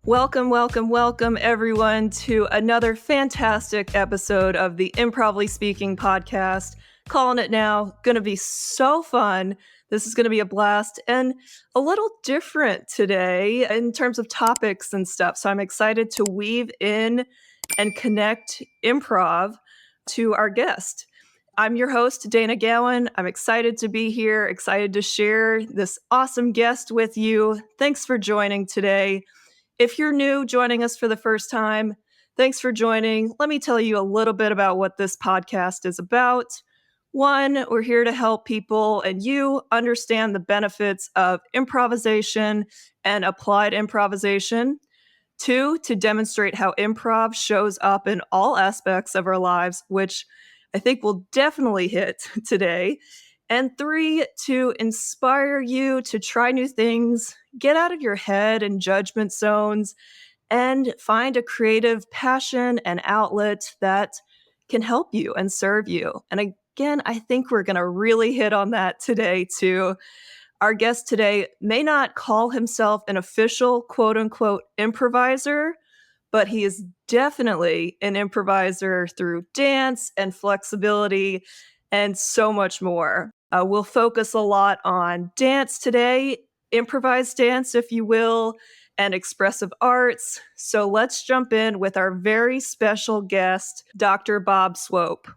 Welcome, welcome, welcome, everyone, to another fantastic episode of the Improvly Speaking podcast. Calling it now. Going to be so fun. This is going to be a blast and a little different today in terms of topics and stuff. So I'm excited to weave in and connect improv to our guest. I'm your host, Dana Gowan. I'm excited to be here, excited to share this awesome guest with you. Thanks for joining today. If you're new, joining us for the first time, thanks for joining. Let me tell you a little bit about what this podcast is about. One, we're here to help people and you understand the benefits of improvisation and applied improvisation. Two, to demonstrate how improv shows up in all aspects of our lives, which I think we'll definitely hit today. And three, to inspire you to try new things, get out of your head and judgment zones, and find a creative passion and outlet that can help you and serve you. And again, I think we're going to really hit on that today too. Our guest today may not call himself an official quote unquote improviser, but he is definitely an improviser through dance and flexibility and so much more. We'll focus a lot on dance today, improvised dance, if you will, and expressive arts. So let's jump in with our very special guest, Dr. Bob Swoap.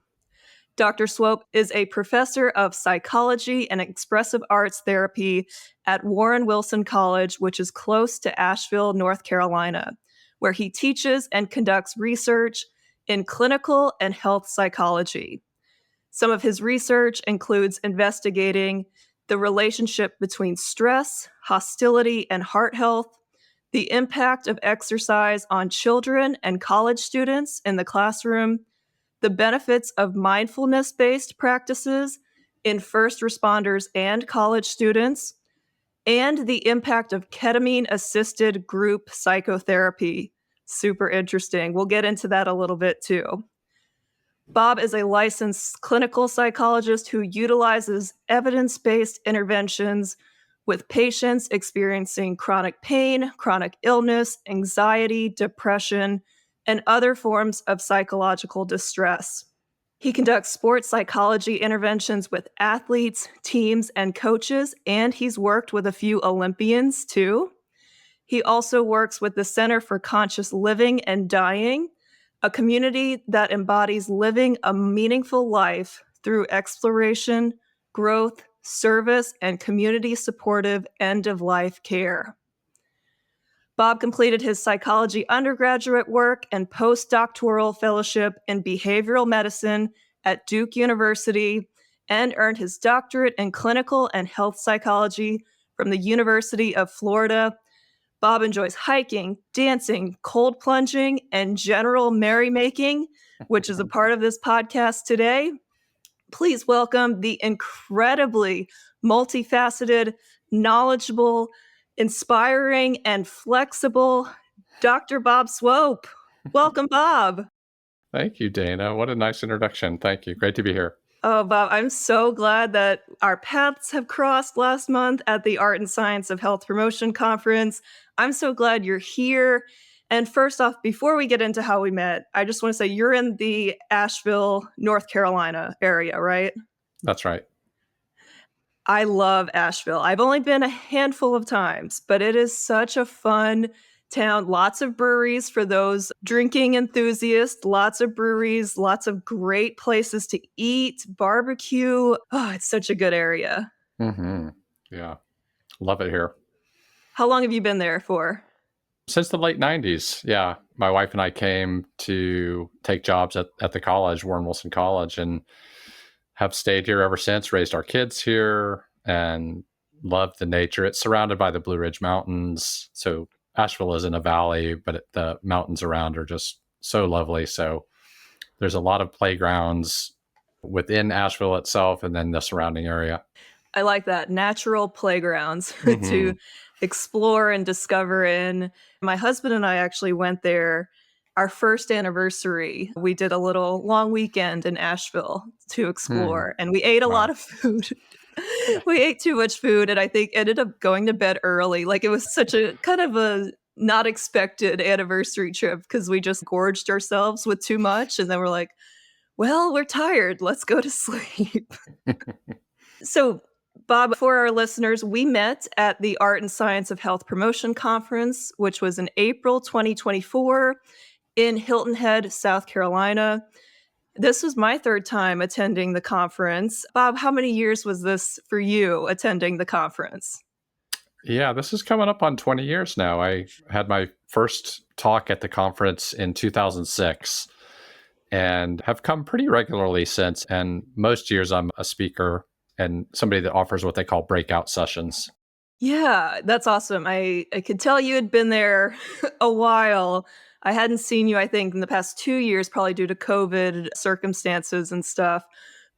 Dr. Swoap is a professor of psychology and expressive arts therapy at Warren Wilson College, which is close to Asheville, North Carolina, where he teaches and conducts research in clinical and health psychology. Some of his research includes investigating the relationship between stress, hostility, and heart health, the impact of exercise on children and college students in the classroom, the benefits of mindfulness-based practices in first responders and college students, and the impact of ketamine-assisted group psychotherapy. Super interesting. We'll get into that a little bit too. Bob is a licensed clinical psychologist who utilizes evidence-based interventions with patients experiencing chronic pain, chronic illness, anxiety, depression, and other forms of psychological distress. He conducts sports psychology interventions with athletes, teams, and coaches, and he's worked with a few Olympians too. He also works with the Center for Conscious Living and Dying, a community that embodies living a meaningful life through exploration, growth, service, and community-supportive end-of-life care. Bob completed his psychology undergraduate work and postdoctoral fellowship in behavioral medicine at Duke University and earned his doctorate in clinical and health psychology from the University of Florida. Bob enjoys hiking, dancing, cold plunging, and general merrymaking, which is a part of this podcast today. Please welcome the incredibly multifaceted, knowledgeable, inspiring, and flexible Dr. Bob Swoap. Welcome, Bob. Thank you, Dana. What a nice introduction. Thank you. Great to be here. Oh, Bob, I'm so glad that our paths have crossed last month at the Art and Science of Health Promotion Conference. I'm so glad you're here. And first off, before we get into how we met, I just want to say you're in the Asheville, North Carolina area, right? That's right. I love Asheville. I've only been a handful of times, but it is such a fun town. Lots of breweries for those drinking enthusiasts, lots of breweries, lots of great places to eat, barbecue. Oh, it's such a good area. Mm-hmm. Yeah. Love it here. How long have you been there for? Since the late 90s. Yeah. My wife and I came to take jobs at the college, Warren Wilson College, and have stayed here ever since, raised our kids here, and love the nature. It's surrounded by the Blue Ridge Mountains. So Asheville is in a valley, but the mountains around are just so lovely. So there's a lot of playgrounds within Asheville itself and then the surrounding area. I like that. Natural playgrounds to explore and discover in. My husband and I actually went there our first anniversary. We did a little long weekend in Asheville to explore, and we ate a lot of food. We ate too much food and I think ended up going to bed early. Like it was such a kind of a not expected anniversary trip because we just gorged ourselves with too much. And then we're like, well, we're tired. Let's go to sleep. So, Bob, for our listeners, we met at the Art and Science of Health Promotion Conference, which was in April 2024 in Hilton Head, South Carolina. This was my third time attending the conference. Bob, how many years was this for you attending the conference? Yeah, this is coming up on 20 years now. I had my first talk at the conference in 2006 and have come pretty regularly since. And most years I'm a speaker and somebody that offers what they call breakout sessions. Yeah, that's awesome. I could tell you had been there a while. I hadn't seen you, I think, in the past 2 years, probably due to COVID circumstances and stuff.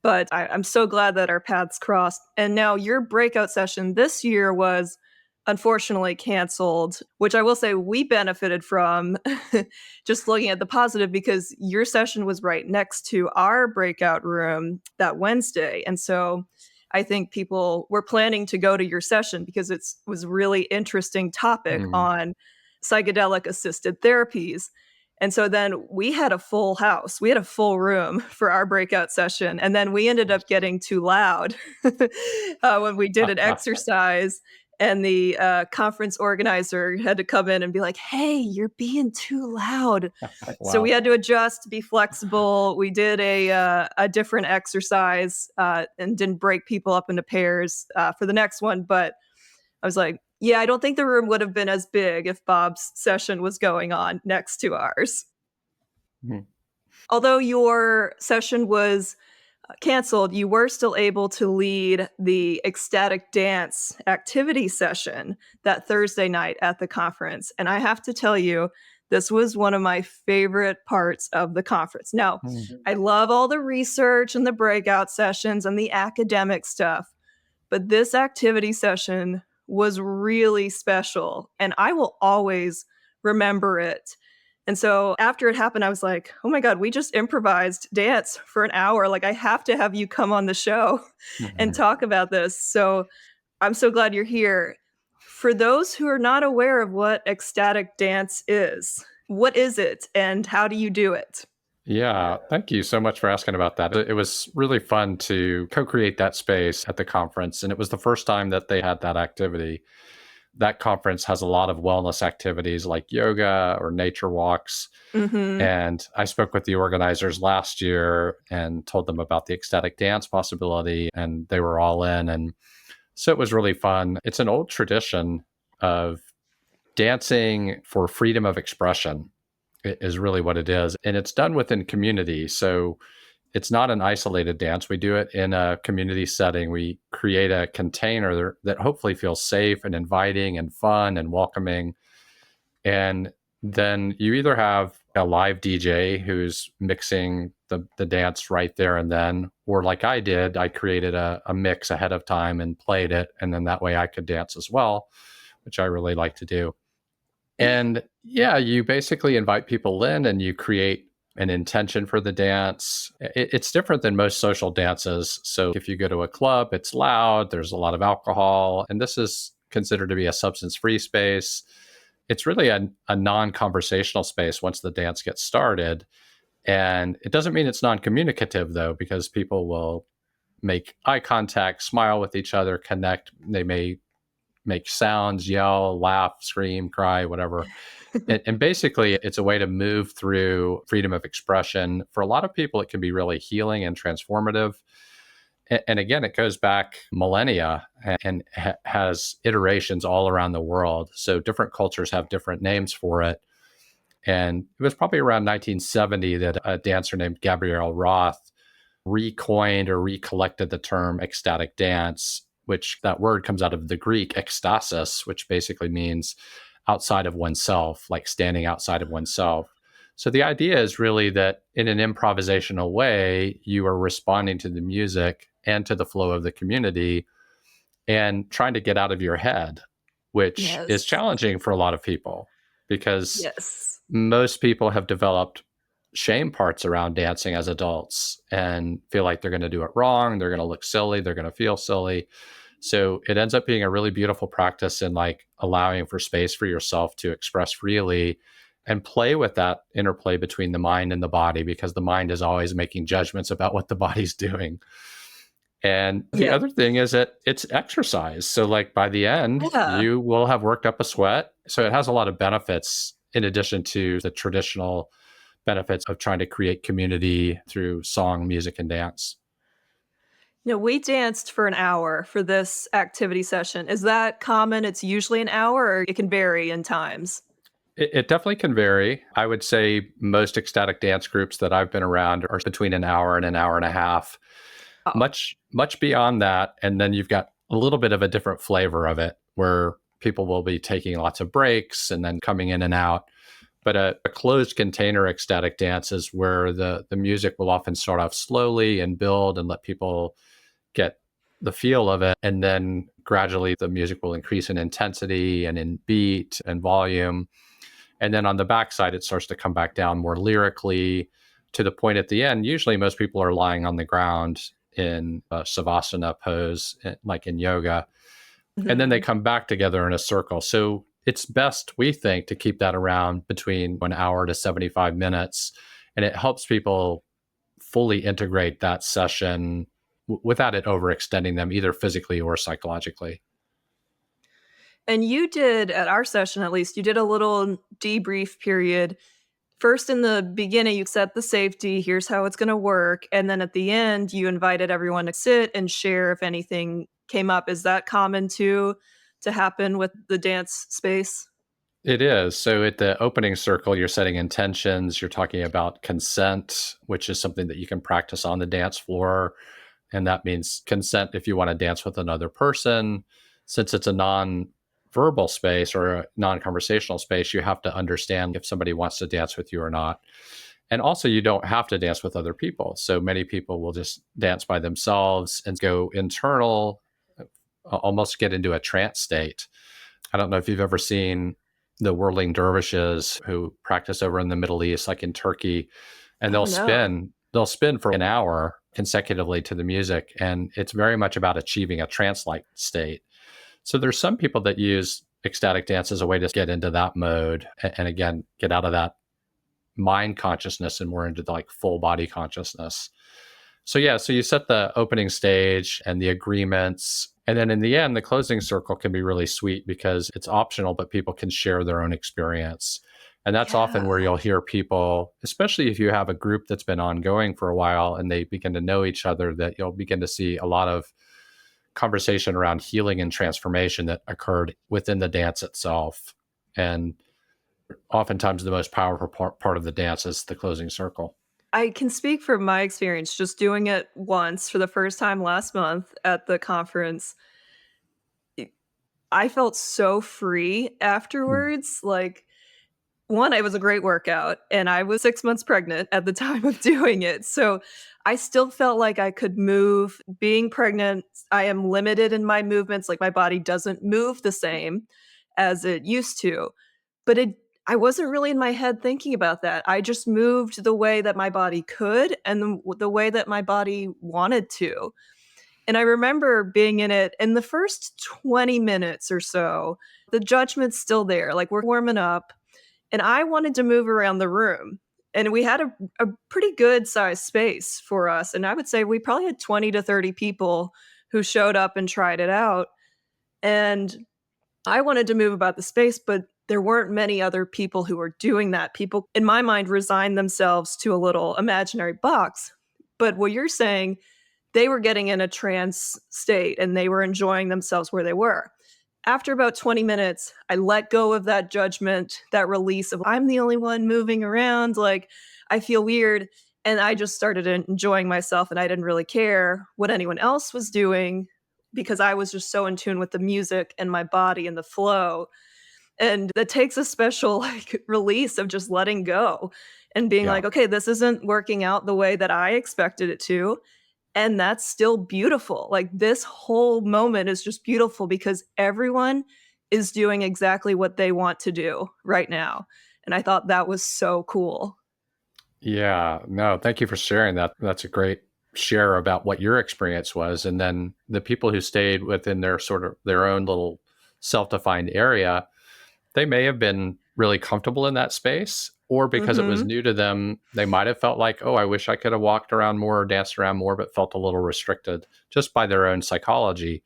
But I'm so glad that our paths crossed. And now your breakout session this year was unfortunately canceled, which I will say we benefited from just looking at the positive because your session was right next to our breakout room that Wednesday. And so I think people were planning to go to your session because it was really interesting topic Mm. on psychedelic-assisted therapies. And so then we had a full house. We had a full room for our breakout session. And then we ended up getting too loud when we did an exercise. And the conference organizer had to come in and be like, hey, you're being too loud. So we Wow. had to adjust, be flexible. We did a different exercise and didn't break people up into pairs for the next one. But I was like, yeah, I don't think the room would have been as big if Bob's session was going on next to ours. Mhm. Although your session was canceled, you were still able to lead the ecstatic dance activity session that Thursday night at the conference. And I have to tell you, this was one of my favorite parts of the conference. Now, Mm. I love all the research and the breakout sessions and the academic stuff, but this activity session was really special, and I will always remember it. And so after it happened, I was like, oh my God, we just improvised dance for an hour. Like, I have to have you come on the show and Mhm. talk about this. So I'm so glad you're here. For those who are not aware of what ecstatic dance is, what is it and how do you do it? Yeah, thank you so much for asking about that. It was really fun to co create that space at the conference. And it was the first time that they had that activity. That conference has a lot of wellness activities like yoga or nature walks. Hmm. And I spoke with the organizers last year and told them about the ecstatic dance possibility, and they were all in. And so it was really fun. It's an old tradition of dancing for freedom of expression, is really what it is. And it's done within community. So it's not an isolated dance. We do it in a community setting. We create a container that hopefully feels safe and inviting and fun and welcoming. And then you either have a live DJ who's mixing the dance right there and then, or like I did, I created a mix ahead of time and played it. And then that way I could dance as well, which I really like to do. And yeah, you basically invite people in and you create an intention for the dance. It's different than most social dances. So if you go to a club, it's loud, there's a lot of alcohol, and this is considered to be a substance free space. It's really a non conversational space once the dance gets started. And it doesn't mean it's non communicative, though, because people will make eye contact, smile with each other, connect. They may make sounds, yell, laugh, scream, cry, whatever. And basically, it's a way to move through freedom of expression. For a lot of people, it can be really healing and transformative. And again, it goes back millennia and has iterations all around the world. So different cultures have different names for it. And it was probably around 1970 that a dancer named Gabrielle Roth recoined or recollected the term ecstatic dance, which that word comes out of the Greek ekstasis, which basically means outside of oneself, like standing outside of oneself. So the idea is really that in an improvisational way, you are responding to the music and to the flow of the community and trying to get out of your head, which is Yes. challenging for a lot of people because Yes. most people have developed shame parts around dancing as adults and feel like they're going to do it wrong. They're going to look silly. They're going to feel silly. So it ends up being a really beautiful practice in like allowing for space for yourself to express freely and play with that interplay between the mind and the body, because the mind is always making judgments about what the body's doing. And the Yeah. other thing is that it's exercise. So, like by the end, Yeah. you will have worked up a sweat. So, it has a lot of benefits in addition to the traditional benefits of trying to create community through song, music, and dance. We danced for an hour for this activity session. Is that common? It's usually an hour, or it can vary in times? It definitely can vary. I would say most ecstatic dance groups that I've been around are between an hour and an hour and a half. Oh. Much beyond that, and then you've got a little bit of a different flavor of it where people will be taking lots of breaks and then coming in and out. But a closed container ecstatic dance is where the music will often start off slowly and build and let people get the feel of it, and then gradually the music will increase in intensity and in beat and volume, and then on the backside it starts to come back down more lyrically to the point at the end. Usually most people are lying on the ground in a savasana pose, like in yoga, and then they Mhm. come back together in a circle. So it's best, we think, to keep that around between an hour to 75 minutes. And it helps people fully integrate that session without it overextending them, either physically or psychologically. And you did, at our session at least, you did a little debrief period. First, in the beginning, you set the safety, here's how it's gonna work, and then at the end, you invited everyone to sit and share if anything came up. Is that common too to happen with the dance space? It is. So at the opening circle, you're setting intentions, you're talking about consent, which is something that you can practice on the dance floor. And that means consent if you want to dance with another person. Since it's a non-verbal space or a non-conversational space, you have to understand if somebody wants to dance with you or not. And also, you don't have to dance with other people. So many people will just dance by themselves and go internal, almost get into a trance state. I don't know if you've ever seen the whirling dervishes who practice over in the Middle East, like in Turkey, and Oh, no. they'll spin for an hour consecutively to the music. And it's very much about achieving a trance-like state. So there's some people that use ecstatic dance as a way to get into that mode and again, get out of that mind consciousness and more into the like full body consciousness. So yeah, so you set the opening stage and the agreements. And then in the end, the closing circle can be really sweet because it's optional, but people can share their own experience. And that's often where Yeah. you'll hear people, especially if you have a group that's been ongoing for a while and they begin to know each other, that you'll begin to see a lot of conversation around healing and transformation that occurred within the dance itself. And oftentimes the most powerful part of the dance is the closing circle. I can speak from my experience just doing it once for the first time last month at the conference. I I felt so free Mm. afterwards, like, 1, it was a great workout, and I was 6 months pregnant at the time of doing it, so I still felt like I could move. Being pregnant, I am limited in my movements, like, my body doesn't move the same as it used to, but I wasn't really in my head thinking about that. I just moved the way that my body could and the way that my body wanted to, and I remember being in it in the first 20 minutes or so, the judgment's still there, like, we're warming up, and I wanted to move around the room. And we had a pretty good sized space for us. And I would say we probably had 20 to 30 people who showed up and tried it out. And I wanted to move about the space, but there weren't many other people who were doing that. People, in my mind, resigned themselves to a little imaginary box. But what you're saying, they were getting in a trance state and they were enjoying themselves where they were. After about 20 minutes, I let go of that judgment, that release of I'm the only one moving around, like I feel weird. And I just started enjoying myself and I didn't really care what anyone else was doing because I was just so in tune with the music and my body and the flow. And that takes a special like release of just letting go and being Yeah. like, okay, this isn't working out the way that I expected it to. And that's still beautiful. Like, this whole moment is just beautiful because everyone is doing exactly what they want to do right now, and I thought that was so cool. Yeah. No, thank you for sharing that. That's a great share about what your experience was. And then the people who stayed within their sort of their own little self-defined area, they may have been really comfortable in that space, or because it was Mm-hmm. new to them, they might have felt like, oh, I wish I could have walked around more or danced around more, but felt a little restricted just by their own psychology.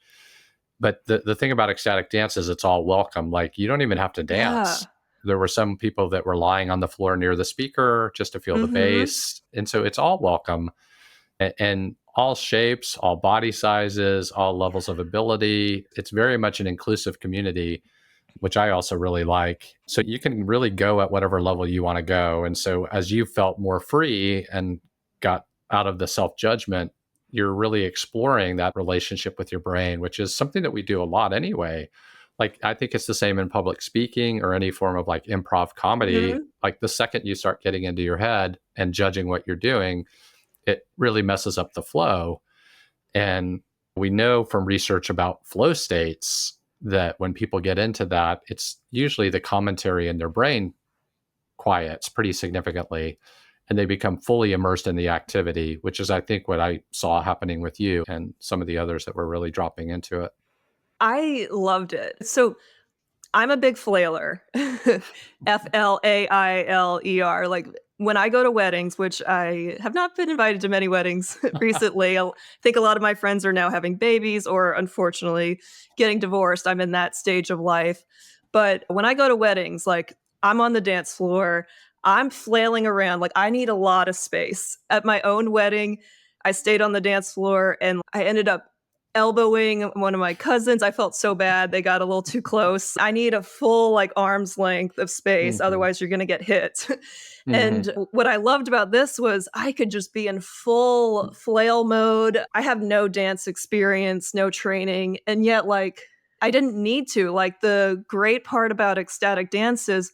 But the thing about ecstatic dance is it's all welcome. Like, you don't even have to Yeah. dance. There were some people that were lying on the floor near the speaker just to feel the Mm-hmm. bass. And so it's all welcome, and all shapes, all body sizes, all levels of ability. It's very much an inclusive community, which I also really like. So you can really go at whatever level you want to go. And so as you felt more free and got out of the self judgment, you're really exploring that relationship with your brain, which is something that we do a lot anyway. Like, I think it's the same in public speaking or any form of like improv comedy. Mm-hmm. Like, the second you start getting into your head and judging what you're doing, it really messes up the flow. And we know from research about flow states that when people get into that, it's usually the commentary in their brain quiets pretty significantly, and they become fully immersed in the activity, which is, I think, what I saw happening with you and some of the others that were really dropping into it. I loved it. So I'm a big flailer. Flailer. Like, when I go to weddings, which I have not been invited to many weddings recently. I think a lot of my friends are now having babies or unfortunately getting divorced. I'm in that stage of life. But when I go to weddings, like, I'm on the dance floor, I'm flailing around. Like, I need a lot of space. At my own wedding, I stayed on the dance floor and I ended up elbowing one of my cousins. I felt so bad. They got a little too close. I need a full, like, arm's length of space. Hmm. Otherwise, you're going to get hit. Hmm. And what I loved about this was I could just be in full flail mode. I have no dance experience, no training. And yet, like, I didn't need to. Like, the great part about ecstatic dance is,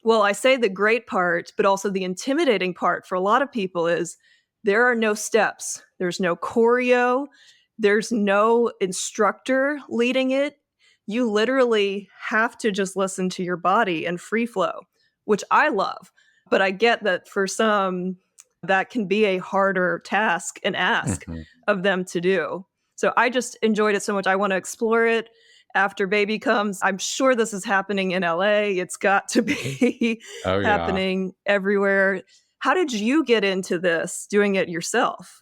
well, I say the great part, but also the intimidating part for a lot of people is there are no steps. There's no choreo. There's no instructor leading it. You literally have to just listen to your body and free flow, which I love. But I get that for some, that can be a harder task and ask Hmm. of them to do. So I just enjoyed it so much. I want to explore it after baby comes. I'm sure this is happening in LA. It's got to be Oh, yeah. happening everywhere. How did you get into this, doing it yourself?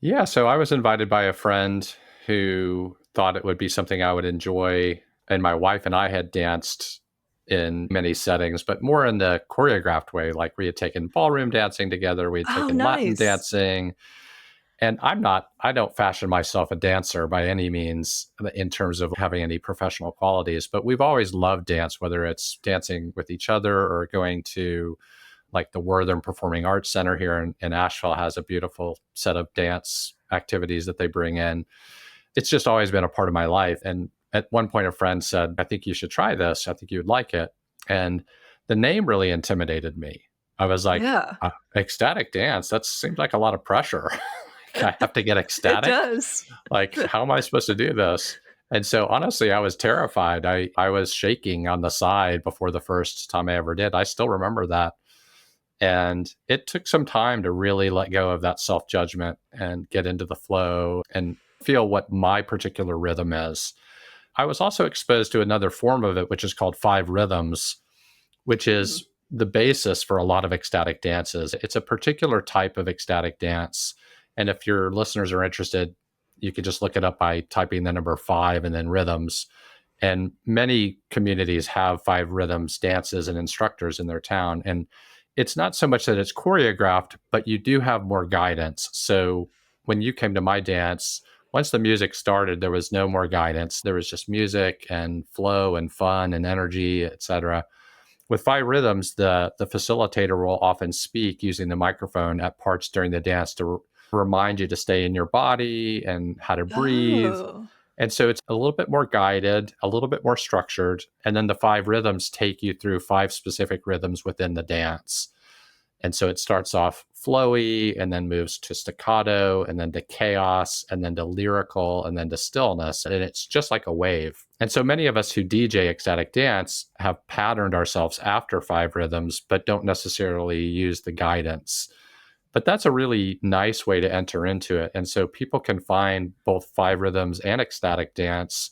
Yeah. So I was invited by a friend who thought it would be something I would enjoy. And my wife and I had danced in many settings, but more in the choreographed way. Like, we had taken ballroom dancing together, we had Oh, taken Latin nice. dancing. And I don't fashion myself a dancer by any means in terms of having any professional qualities, but we've always loved dance, whether it's dancing with each other or going to, like, the Wortham Performing Arts Center here in Asheville has a beautiful set of dance activities that they bring in. It's just always been a part of my life. And at one point, a friend said, I think you should try this. I think you would like it. And the name really intimidated me. I was like, Yeah, ecstatic dance, that seems like a lot of pressure. I have to get it ecstatic. does. Like, how am I supposed to do this? And so, honestly, I was terrified. I was shaking on the side before the first time I ever did. I still remember that. And it took some time to really let go of that self judgment and get into the flow and feel what my particular rhythm is. I was also exposed to another form of it, which is called five rhythms, which Mhm. is the basis for a lot of ecstatic dances. It's a particular type of ecstatic dance. And if your listeners are interested, you can just look it up by typing the number five and then rhythms. And many communities have five rhythms dances and instructors in their town. And it's not so much that it's choreographed, but you do have more guidance. So when you came to my dance, once the music started, there was no more guidance. There was just music and flow and fun and energy, etc. With five rhythms, the facilitator will often speak using the microphone at parts during the dance to remind you to stay in your body and how to breathe. Oh. And so it's a little bit more guided, a little bit more structured. And then the five rhythms take you through five specific rhythms within the dance. And so it starts off flowy and then moves to staccato and then to chaos and then to lyrical and then to stillness. And it's just like a wave. And so many of us who DJ ecstatic dance have patterned ourselves after five rhythms, but don't necessarily use the guidance. But that's a really nice way to enter into it. And so people can find both five rhythms and ecstatic dance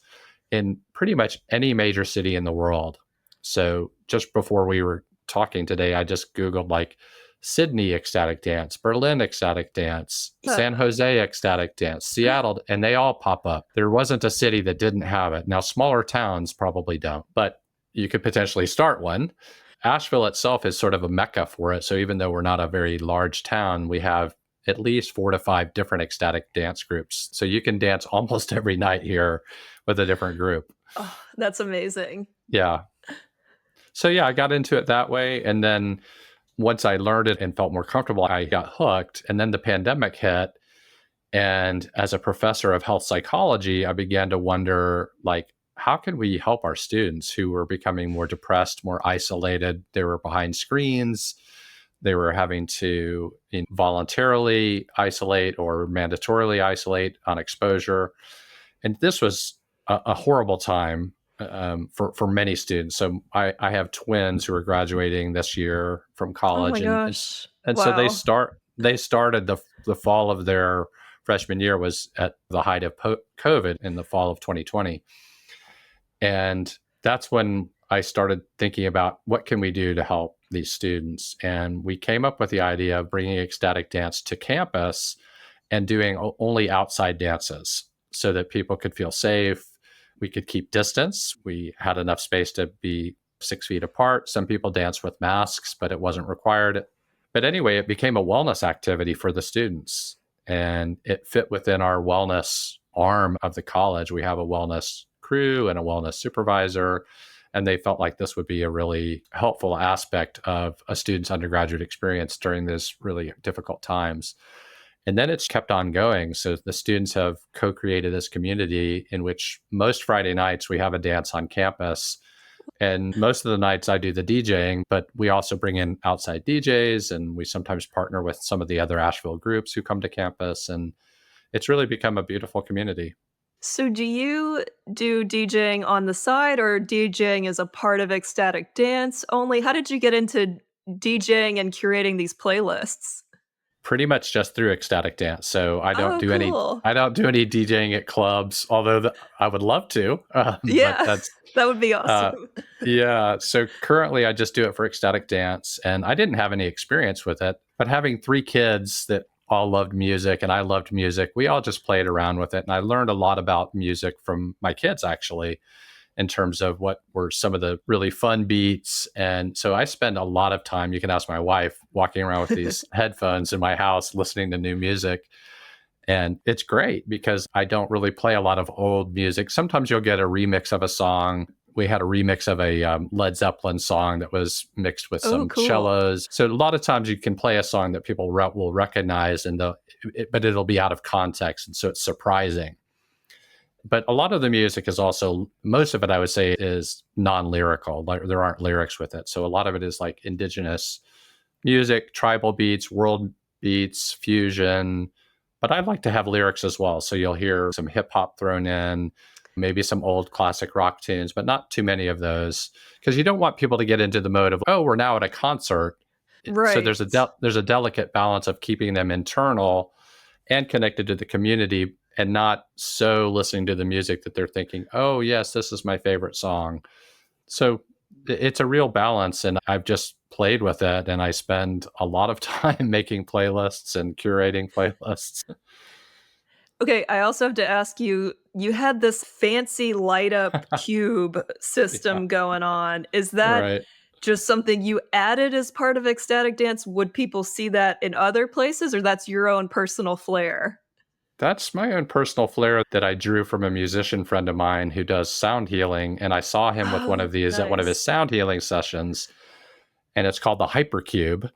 in pretty much any major city in the world. So just before we were talking today, I just Googled like Sydney ecstatic dance, Berlin ecstatic dance, Huh. San Jose ecstatic dance, Seattle, and they all pop up. There wasn't a city that didn't have it. Now, smaller towns probably don't, but you could potentially start one. Asheville itself is sort of a mecca for it. So even though we're not a very large town, we have at least 4 to 5 different ecstatic dance groups. So you can dance almost every night here with a different group. Oh, that's amazing. Yeah. So yeah, I got into it that way. And then once I learned it and felt more comfortable, I got hooked. And then the pandemic hit. And as a professor of health psychology, I began to wonder, like, how can we help our students who were becoming more depressed, more isolated? They were behind screens. They were having to voluntarily isolate or mandatorily isolate on exposure. And this was a horrible time for many students. So I have twins who are graduating this year from Oh my college, gosh. and so Wow. they started the fall of their freshman year was at the height of COVID in the fall of 2020. And that's when I started thinking about what can we do to help these students. And we came up with the idea of bringing ecstatic dance to campus and doing only outside dances so that people could feel safe. We could keep distance. We had enough space to be 6 feet apart. Some people danced with masks, but it wasn't required. But anyway, it became a wellness activity for the students, and it fit within our wellness arm of the college. We have a wellness crew and a wellness supervisor, and they felt like this would be a really helpful aspect of a student's undergraduate experience during this really difficult times. And then it's kept on going. So the students have co-created this community in which most Friday nights we have a dance on campus. And most of the nights I do the DJing, but we also bring in outside DJs, and we sometimes partner with some of the other Asheville groups who come to campus. And it's really become a beautiful community. So do you do DJing on the side or DJing as a part of ecstatic dance only? How did you get into DJing and curating these playlists? Pretty much just through ecstatic dance. So Oh, cool. I don't do any DJing at clubs, although I would love to. But Yeah, that's that would be uh, awesome. yeah. So currently, I just do it for ecstatic dance, and I didn't have any experience with it. But having 3 kids that all loved music, and I loved music, we all just played around with it, and I learned a lot about music from my kids actually, in terms of what were some of the really fun beats. And so I spend a lot of time, you can ask my wife, walking around with these headphones in my house, listening to new music. And it's great because I don't really play a lot of old music. Sometimes you'll get a remix of a song. We had a remix of a Led Zeppelin song that was mixed with Oh, some cool. cellos. So a lot of times you can play a song that people will recognize, but it'll be out of context. And so it's surprising. But a lot of the music is also, most of it I would say is non-lyrical. Like there aren't lyrics with it. So a lot of it is like indigenous music, tribal beats, world beats, fusion. But I'd like to have lyrics as well. So you'll hear some hip hop thrown in, maybe some old classic rock tunes, but not too many of those, because you don't want people to get into the mode of, oh, we're now at a concert. So Right. there's a delicate balance of keeping them internal and connected to the community, and not so listening to the music that they're thinking, oh, yes, this is my favorite song. So it's a real balance, and I've just played with it, and I spend a lot of time making playlists and curating playlists. Okay, I also have to ask you, you had this fancy light up cube Yeah, system going on. Is that right. just something you added as part of ecstatic dance? Would people see that in other places, or that's your own personal flair? That's my own personal flair that I drew from a musician friend of mine who does sound healing. And I saw him with one Oh, of these at one of his nice. sound healing sessions, and it's called the Hypercube.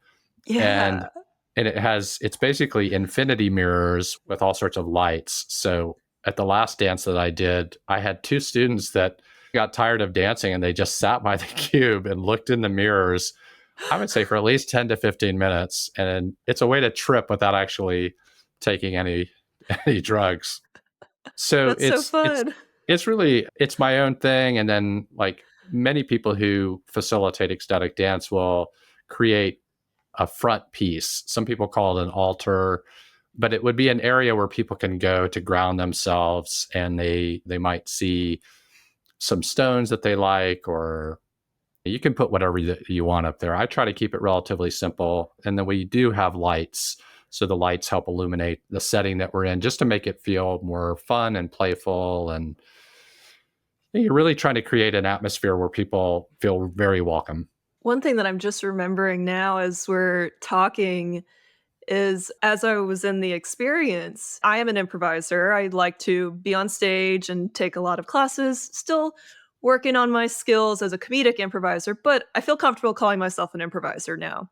Yeah. and and it's basically infinity mirrors with all sorts of lights. So at the last dance that I did, I had 2 students that got tired of dancing, and they just sat by the cube and looked in the mirrors, I would say for at least 10 to 15 minutes. And it's a way to trip without actually taking any any drugs. So That's so fun. it's really, it's my own thing. And then like many people who facilitate ecstatic dance will create a front piece. Some people call it an altar, but it would be an area where people can go to ground themselves, and they might see some stones that they like, or you can put whatever you want up there. I try to keep it relatively simple. And then we do have lights. So the lights help illuminate the setting that we're in, just to make it feel more fun and playful. And you're really trying to create an atmosphere where people feel very welcome. One thing that I'm just remembering now as we're talking is, as I was in the experience, I am an improviser. I like to be on stage and take a lot of classes, still working on my skills as a comedic improviser, but I feel comfortable calling myself an improviser now.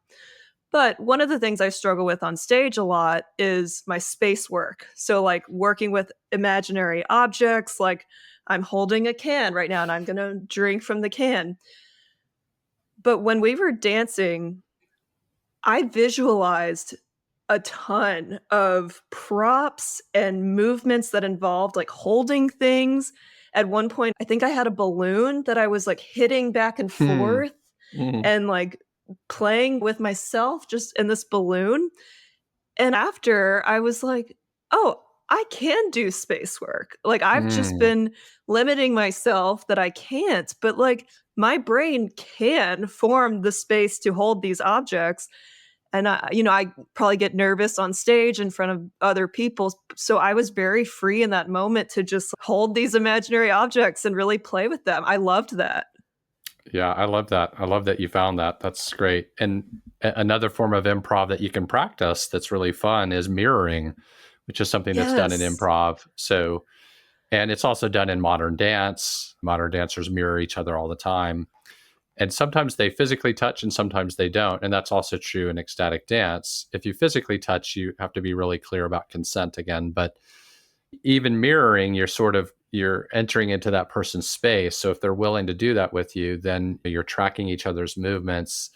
But one of the things I struggle with on stage a lot is my space work. So, like working with imaginary objects, like I'm holding a can right now and I'm going to drink from the can. But when we were dancing, I visualized a ton of props and movements that involved, like, holding things. At one point, I think I had a balloon that I was, like, hitting back and Hmm. forth Mm. and, like, playing with myself just in this balloon, and after, I was like, "Oh, I can do space work." Like, I've just Mm. been limiting myself that I can't, but, like, my brain can form the space to hold these objects, and I probably get nervous on stage in front of other people, so I was very free in that moment to just hold these imaginary objects and really play with them. I loved that. Yeah, I love that. I love that you found that. That's great. And another form of improv that you can practice that's really fun is mirroring, which is something that's done in Yes. improv. So, and it's also done in modern dance. Modern dancers mirror each other all the time. And sometimes they physically touch and sometimes they don't. And that's also true in ecstatic dance. If you physically touch, you have to be really clear about consent again. But even mirroring, you're entering into that person's space. So if they're willing to do that with you, then you're tracking each other's movements.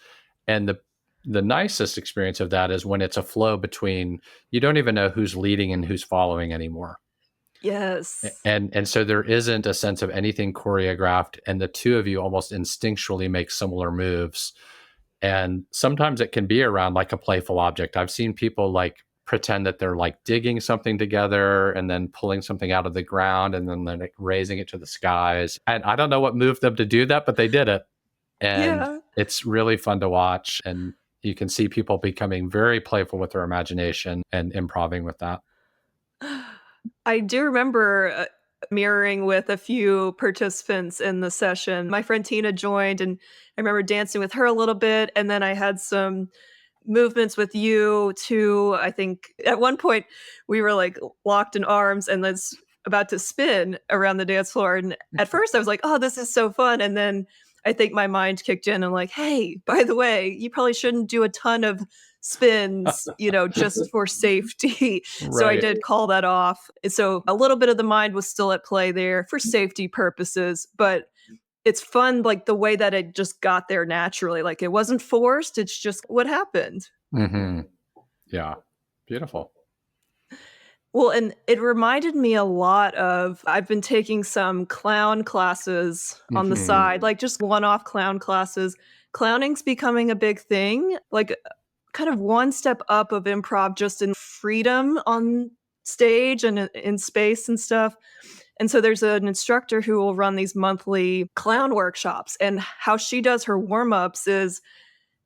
And the nicest experience of that is when it's a flow between, you don't even know who's leading and who's following anymore. Yes. And so there isn't a sense of anything choreographed, and the two of you almost instinctually make similar moves. And sometimes it can be around like a playful object. I've seen people like pretend that they're like digging something together and then pulling something out of the ground and then they're like raising it to the skies. And I don't know what moved them to do that, but they did it. And Yeah. it's really fun to watch. And you can see people becoming very playful with their imagination and improving with that. I do remember, mirroring with a few participants in the session. My friend Tina joined, and I remember dancing with her a little bit, and then I had some movements with you too. I think at one point we were, like, locked in arms and that's about to spin around the dance floor, and at first I was like, "Oh, this is so fun," and then I think my mind kicked in and like, "Hey, by the way, you probably shouldn't do a ton of spins, just for safety." So I Right. did call that off. And so a little bit of the mind was still at play there for safety purposes, but it's fun, like, the way that it just got there naturally, like, it wasn't forced, it's just what happened. Hmm. Yeah. Beautiful. Well, and it reminded me a lot of, I've been taking some clown classes on the Hmm. side, like, just one-off clown classes. Clowning's becoming a big thing, like, kind of one step up of improv just in freedom on stage and in space and stuff. And so there's an instructor who will run these monthly clown workshops, and how she does her warm-ups is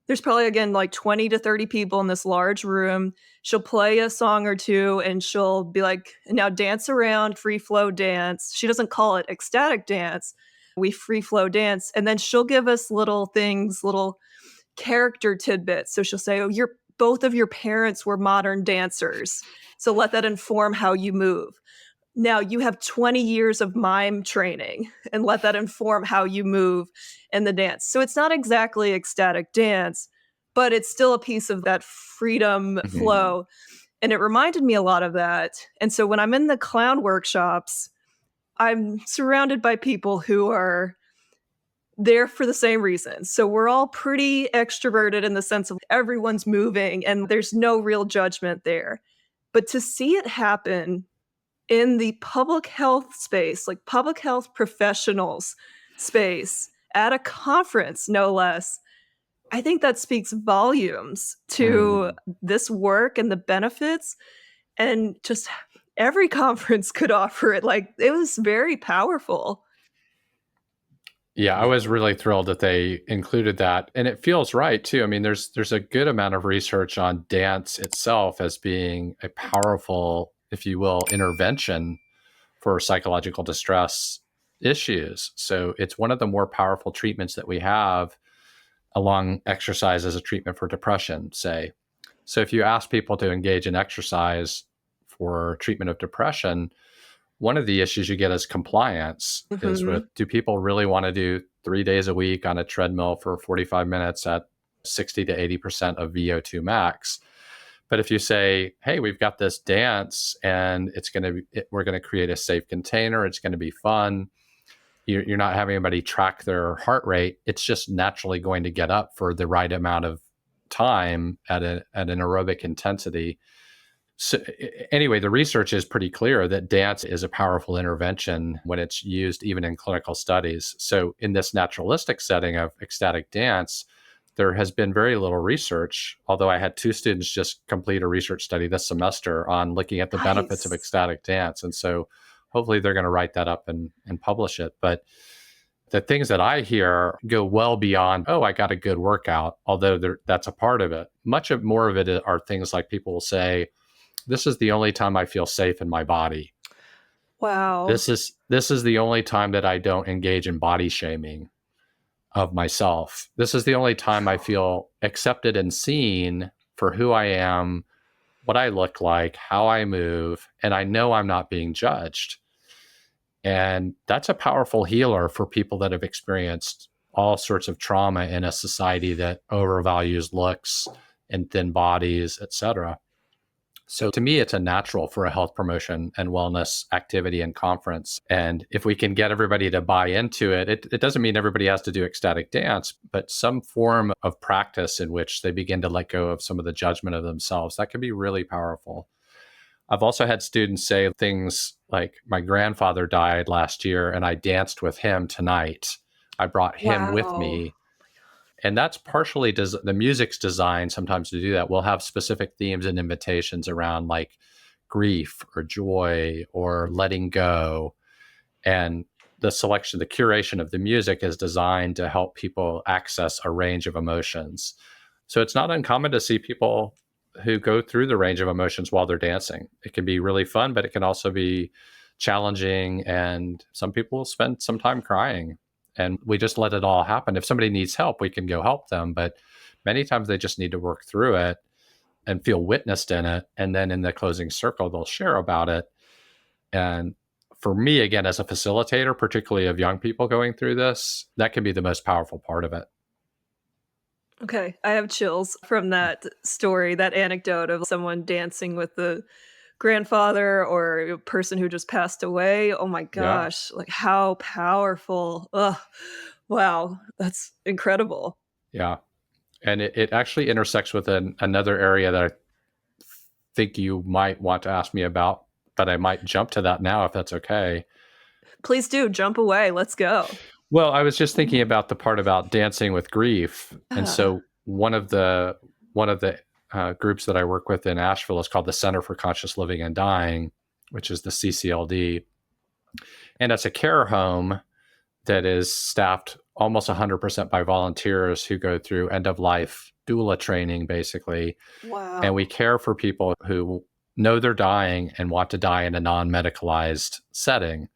there's probably, again, like 20 to 30 people in this large room. She'll play a song or two and she'll be like, "Now dance around, free flow dance." She doesn't call it ecstatic dance. We free flow dance. And then she'll give us little things, little character tidbits. So she'll say, "Oh, your both of your parents were modern dancers. So let that inform how you move. Now you have 20 years of mime training and let that inform how you move in the dance." So it's not exactly ecstatic dance, but it's still a piece of that freedom Hmm. flow. And it reminded me a lot of that. And so when I'm in the clown workshops, I'm surrounded by people who are there for the same reason. So we're all pretty extroverted in the sense of everyone's moving and there's no real judgment there. But to see it happen in the public health space, like public health professionals space, at a conference, no less, I think that speaks volumes to Mm. this work and the benefits, and just every conference could offer it. Like, it was very powerful. Yeah, I was really thrilled that they included that, and it feels right too. I mean, there's a good amount of research on dance itself as being a powerful, if you will, intervention for psychological distress issues. So it's one of the more powerful treatments that we have, along exercise as a treatment for depression, say. So if you ask people to engage in exercise for treatment of depression, one of the issues you get is compliance, is with, Mhm. do people really want to do 3 days a week on a treadmill for 45 minutes at 60 to 80% of VO2 max? But if you say, hey, we've got this dance and we're going to create a safe container, it's going to be fun. You're not having anybody track their heart rate. It's just naturally going to get up for the right amount of time at an aerobic intensity. So anyway, the research is pretty clear that dance is a powerful intervention when it's used even in clinical studies. So in this naturalistic setting of ecstatic dance, there has been very little research, although I had 2 students just complete a research study this semester on looking at the benefits of Nice. ecstatic dance. And so hopefully they're going to write that up and publish it. But the things that I hear go well beyond, oh, I got a good workout, although that's a part of it. More of it are things like people will say, this is the only time I feel safe in my body. Wow. This is the only time that I don't engage in body shaming of myself. This is the only time I feel accepted and seen for who I am, what I look like, how I move, and I know I'm not being judged. And that's a powerful healer for people that have experienced all sorts of trauma in a society that overvalues looks and thin bodies, etc. So to me, it's a natural for a health promotion and wellness activity and conference. And if we can get everybody to buy into it, it doesn't mean everybody has to do ecstatic dance, but some form of practice in which they begin to let go of some of the judgment of themselves, that can be really powerful. I've also had students say things like, my grandfather died last year and I danced with him tonight. I brought him with Wow. me. And that's partially the music's designed sometimes to do that. We'll have specific themes and invitations around like grief or joy or letting go. And the curation of the music is designed to help people access a range of emotions. So it's not uncommon to see people who go through the range of emotions while they're dancing. It can be really fun, but it can also be challenging. And some people will spend some time crying, and we just let it all happen. If somebody needs help, we can go help them. But many times they just need to work through it and feel witnessed in it. And then in the closing circle, they'll share about it. And for me, again, as a facilitator, particularly of young people going through this, that can be the most powerful part of it. Okay, I have chills from that story, that anecdote of someone dancing with the grandfather or a person who just passed away. Oh my Yeah. gosh, like, how powerful. Ugh. Wow, that's incredible. Yeah. And it actually intersects with another area that I think you might want to ask me about, but I might jump to that now if that's okay. Please do, jump away, let's go. Well, I was just thinking about the part about dancing with grief, and Ah, so one of the groups that I work with in Asheville is called the Center for Conscious Living and Dying, which is the CCLD, and it's a care home that is staffed almost 100% by volunteers who go through end of life doula training, basically. And we wow. care for people who know they're dying and want to die in a non medicalized setting.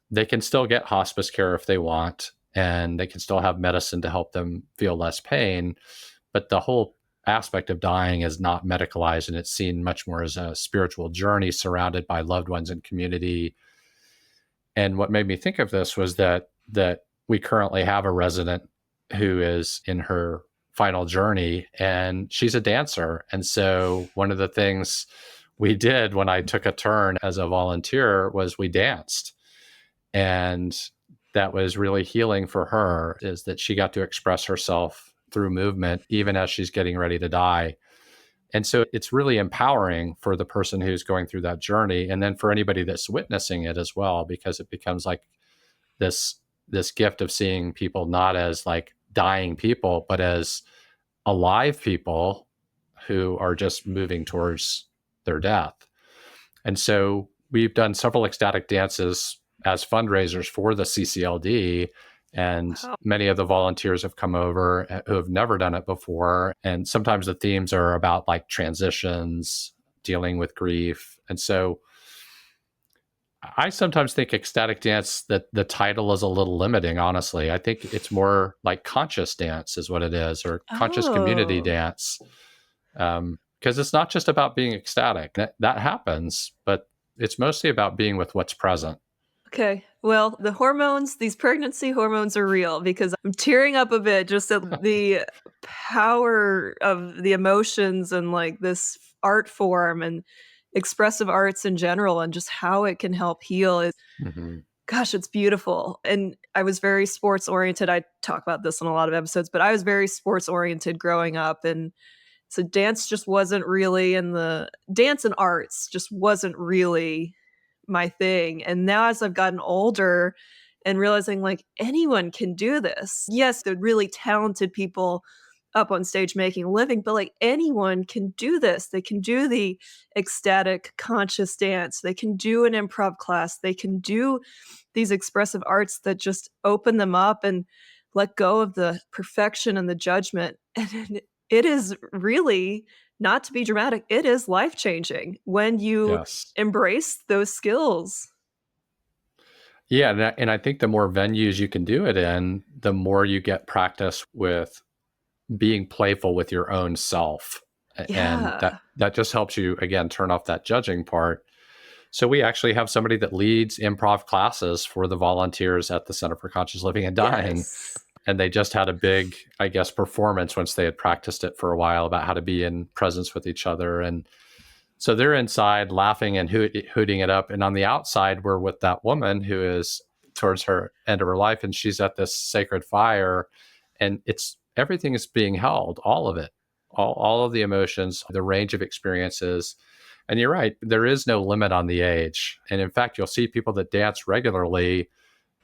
They can still get hospice care if they want, and they can still have medicine to help them feel less pain. But the whole aspect of dying is not medicalized, and it's seen much more as a spiritual journey surrounded by loved ones and community. And what made me think of this was that we currently have a resident who is in her final journey, and she's a dancer. And so one of the things we did when I took a turn as a volunteer was we danced. And that was really healing for her, is that she got to express herself through movement even as she's getting ready to die. And so it's really empowering for the person who's going through that journey, and then for anybody that's witnessing it as well, because it becomes like this gift of seeing people not as like dying people, but as alive people who are just moving towards their death. And so we've done several ecstatic dances as fundraisers for the CCLD. And Wow. many of the volunteers have come over who have never done it before. And sometimes the themes are about like transitions, dealing with grief. And so I sometimes think ecstatic dance, that the title is a little limiting, honestly. I think it's more like conscious dance is what it is, or conscious community Oh. dance. Because it's not just about being ecstatic. That happens, but it's mostly about being with what's present. Okay. Well, the hormones, these pregnancy hormones are real because I'm tearing up a bit just at the power of the emotions and like this art form and expressive arts in general and just how it can help heal. Hmm. Gosh, it's beautiful. And I was very sports oriented. I talk about this in a lot of episodes, but I was very sports oriented growing up. And so dance just wasn't really in the dance and arts just wasn't really my thing. And now as I've gotten older and realizing like anyone can do this. Yes, the really talented people up on stage making a living, but like anyone can do this. They can do the ecstatic conscious dance. They can do an improv class. They can do these expressive arts that just open them up and let go of the perfection and the judgment. And it is really, not to be dramatic, it is life changing when you Yes. embrace those skills. Yeah. And I think the more venues you can do it in, the more you get practice with being playful with your own self. And Yeah. that just helps you, again, turn off that judging part. So we actually have somebody that leads improv classes for the volunteers at the Center for Conscious Living and Dying. Yes. And they just had a big, I guess, performance once they had practiced it for a while about how to be in presence with each other. And so they're inside laughing and hooting it up. And on the outside, we're with that woman who is towards her end of her life. And she's at this sacred fire. And it's everything is being held, all of it, all of the emotions, the range of experiences. And you're right, there is no limit on the age. And in fact, you'll see people that dance regularly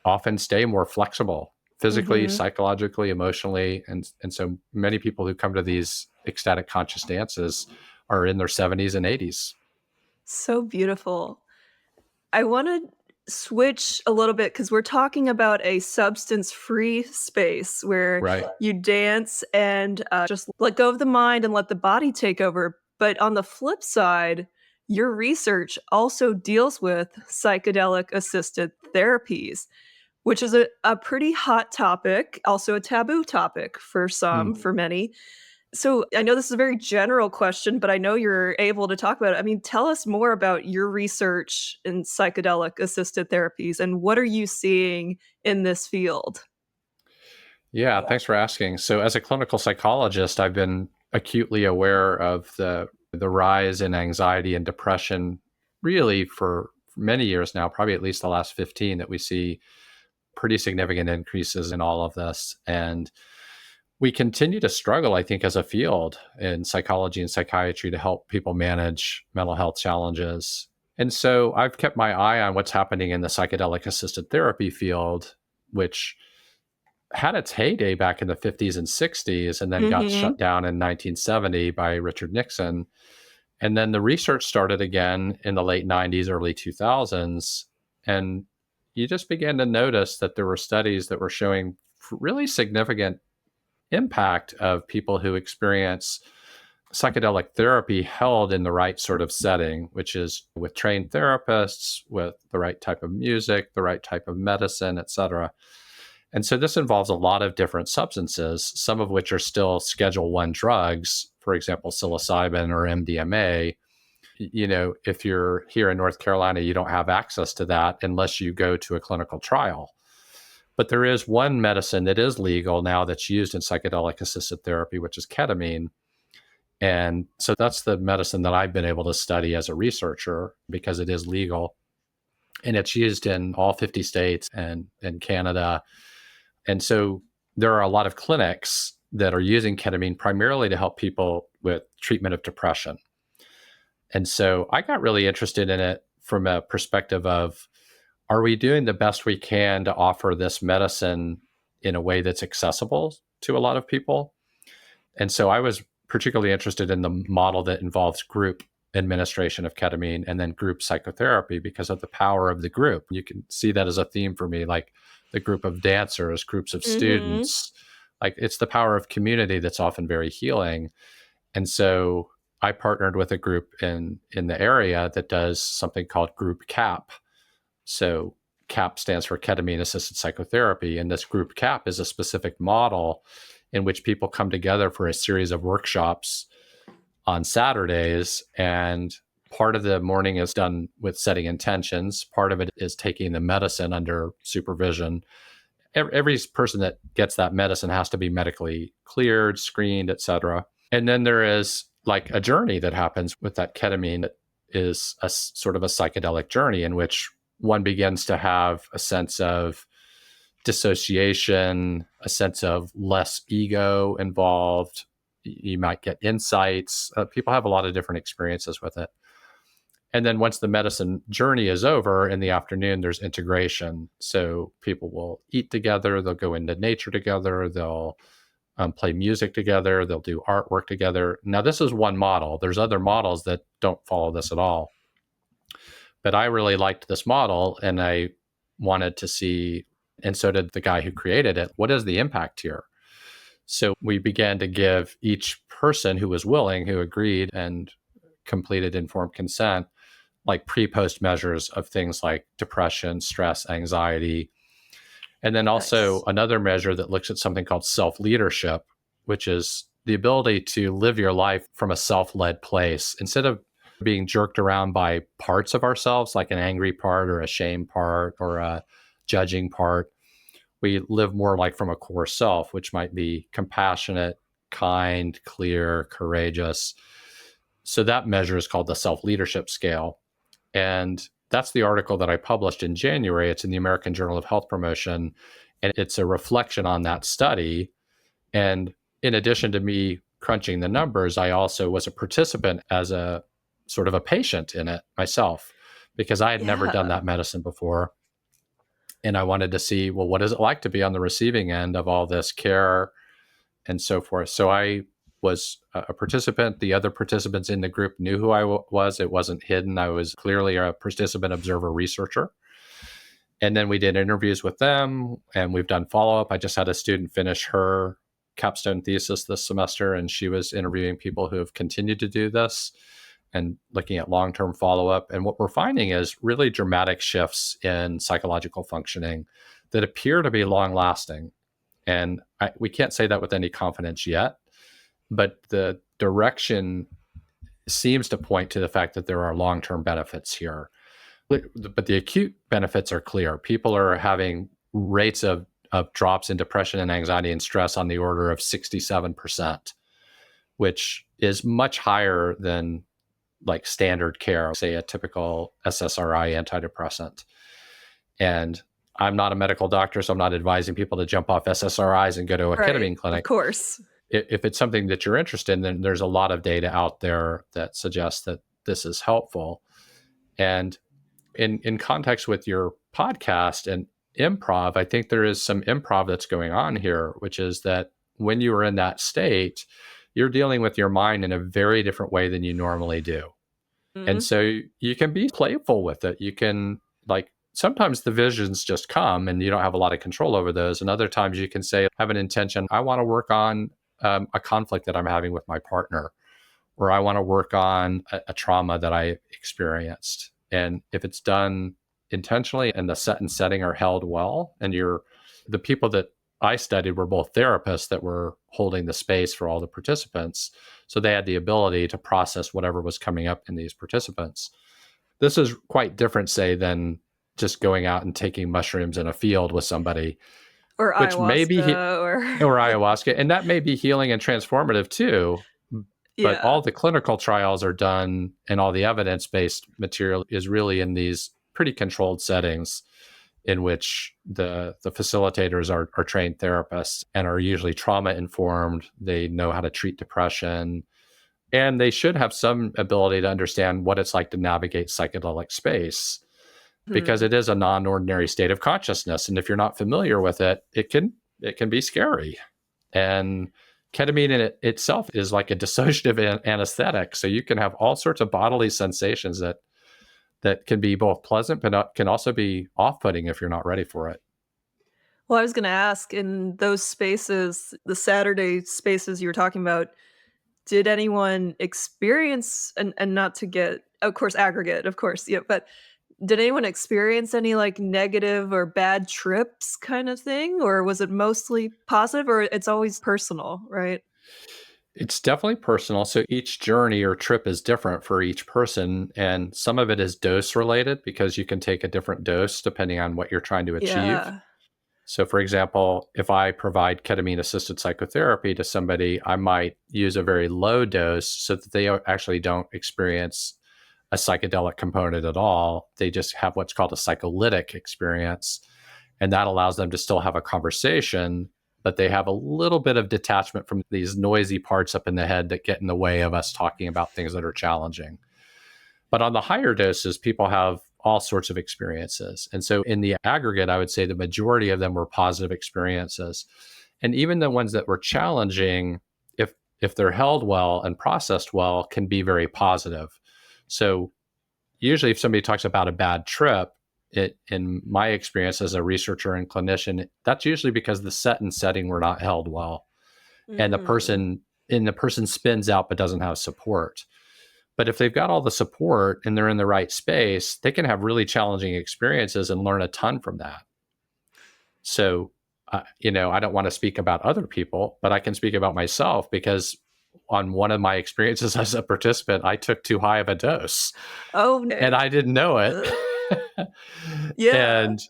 often stay more flexible physically, Mhm. psychologically, emotionally. And so many people who come to these ecstatic conscious dances are in their 70s and 80s. So beautiful. I wanna switch a little bit because 'cause we're talking about a substance-free space where Right. you dance and, just let go of the mind and let the body take over, but on the flip side, your research also deals with psychedelic-assisted therapies, which is a pretty hot topic, also a taboo topic for some, Mm. for many. So I know this is a very general question, but I know you're able to talk about it. I mean, tell us more about your research in psychedelic assisted therapies and what are you seeing in this field? Yeah, thanks for asking. So, as a clinical psychologist, I've been acutely aware of the rise in anxiety and depression really for many years now, probably at least the last 15, that we see pretty significant increases in all of this. And we continue to struggle, I think, as a field in psychology and psychiatry to help people manage mental health challenges. And so I've kept my eye on what's happening in the psychedelic assisted therapy field, which had its heyday back in the 50s and 60s and then got shut Mhm. down in 1970 by Richard Nixon. And then the research started again in the late 90s, early 2000s. And you just began to notice that there were studies that were showing really significant impact of people who experience psychedelic therapy held in the right sort of setting, which is with trained therapists, with the right type of music, the right type of medicine, et cetera. And so this involves a lot of different substances, some of which are still Schedule 1 drugs, for example, psilocybin or MDMA. You know, if you're here in North Carolina, you don't have access to that unless you go to a clinical trial. But there is one medicine that is legal now that's used in psychedelic assisted therapy, which is ketamine. And so that's the medicine that I've been able to study as a researcher because it is legal. And it's used in all 50 states and in Canada. And so there are a lot of clinics that are using ketamine primarily to help people with treatment of depression. And so I got really interested in it from a perspective of, are we doing the best we can to offer this medicine in a way that's accessible to a lot of people? And so I was particularly interested in the model that involves group administration of ketamine and then group psychotherapy because of the power of the group. You can see that as a theme for me, like the group of dancers, groups of students. Like it's the power of community that's often very healing. And so I partnered with a group in the area that does something called group CAP. So CAP stands for ketamine assisted psychotherapy. And this group CAP is a specific model in which people come together for a series of workshops on Saturdays. And part of the morning is done with setting intentions. Part of it is taking the medicine under supervision. Every person that gets that medicine has to be medically cleared, screened, et cetera. And then there is like a journey that happens with that ketamine that is a sort of a psychedelic journey in which one begins to have a sense of dissociation, a sense of less ego involved. You might get insights. People have a lot of different experiences with it. And then once the medicine journey is over in the afternoon, there's integration. So people will eat together, they'll go into nature together, they'll play music together, they'll do artwork together. Now, this is one model. There's other models that don't follow this at all. But I really liked this model and I wanted to see, and so did the guy who created it, what is the impact here? So we began to give each person who was willing, who agreed and completed informed consent, like pre-post measures of things like depression, stress, anxiety. And then also another measure that looks at something called self-leadership, which is the ability to live your life from a self-led place instead of being jerked around by parts of ourselves, like an angry part or a shame part or a judging part. We live more like from a core self, which might be compassionate, kind, clear, courageous. So that measure is called the self-leadership scale. And that's the article that I published in January. It's in the American Journal of Health Promotion. And it's a reflection on that study. And in addition to me crunching the numbers, I also was a participant as a sort of a patient in it myself, because I had never done that medicine before. And I wanted to see, well, what is it like to be on the receiving end of all this care and so forth? So I was a participant. The other participants in the group knew who I was. It wasn't hidden. I was clearly a participant, observer, researcher. And then we did interviews with them and we've done follow-up. I just had a student finish her capstone thesis this semester, and she was interviewing people who have continued to do this and looking at long-term follow-up. And what we're finding is really dramatic shifts in psychological functioning that appear to be long-lasting. And we can't say that with any confidence yet, but the direction seems to point to the fact that there are long-term benefits here. But the acute benefits are clear. People are having rates of drops in depression and anxiety and stress on the order of 67%, which is much higher than like standard care, say a typical SSRI antidepressant. And I'm not a medical doctor, so I'm not advising people to jump off SSRIs and go to a ketamine clinic. Of course. If it's something that you're interested in, then there's a lot of data out there that suggests that this is helpful. And in context with your podcast and improv, I think there is some improv that's going on here, which is that when you are in that state, you're dealing with your mind in a very different way than you normally do. Mm-hmm. And so you can be playful with it. You can, like, sometimes the visions just come and you don't have a lot of control over those. And other times you can say, have an intention. I want to work on a conflict that I'm having with my partner, or I want to work on a trauma that I experienced. And if it's done intentionally and the set and setting are held well, and the people that I studied were both therapists that were holding the space for all the participants. So they had the ability to process whatever was coming up in these participants. This is quite different, say, than just going out and taking mushrooms in a field with somebody. Or which ayahuasca. May be or ayahuasca. And that may be healing and transformative too. But all the clinical trials are done and all the evidence-based material is really in these pretty controlled settings in which the facilitators are trained therapists and are usually trauma-informed. They know how to treat depression. And they should have some ability to understand what it's like to navigate psychedelic space, because it is a non-ordinary state of consciousness. And if you're not familiar with it, it can be scary. And ketamine in itself is like a dissociative anesthetic. So you can have all sorts of bodily sensations that can be both pleasant, but can also be off-putting if you're not ready for it. Well, I was going to ask, in those spaces, the Saturday spaces you were talking about, did anyone experience, and not to get, of course, aggregate, of course, yeah, but did anyone experience any like negative or bad trips kind of thing? Or was it mostly positive, or it's always personal, right? It's definitely personal. So each journey or trip is different for each person. And some of it is dose related because you can take a different dose depending on what you're trying to achieve. Yeah. So, for example, if I provide ketamine assisted psychotherapy to somebody, I might use a very low dose so that they actually don't experience a psychedelic component at all. They just have what's called a psycholytic experience. And that allows them to still have a conversation, but they have a little bit of detachment from these noisy parts up in the head that get in the way of us talking about things that are challenging. But on the higher doses, people have all sorts of experiences. And so in the aggregate, I would say the majority of them were positive experiences. And even the ones that were challenging, if they're held well and processed well, can be very positive. So usually if somebody talks about a bad trip, in my experience as a researcher and clinician, that's usually because the set and setting were not held well. And Mm. the person spins out but doesn't have support. But if they've got all the support and they're in the right space, they can have really challenging experiences and learn a ton from that. So, I don't want to speak about other people, but I can speak about myself because on one of my experiences as a participant, I took too high of a dose Oh, no. and I didn't know it. Yeah. and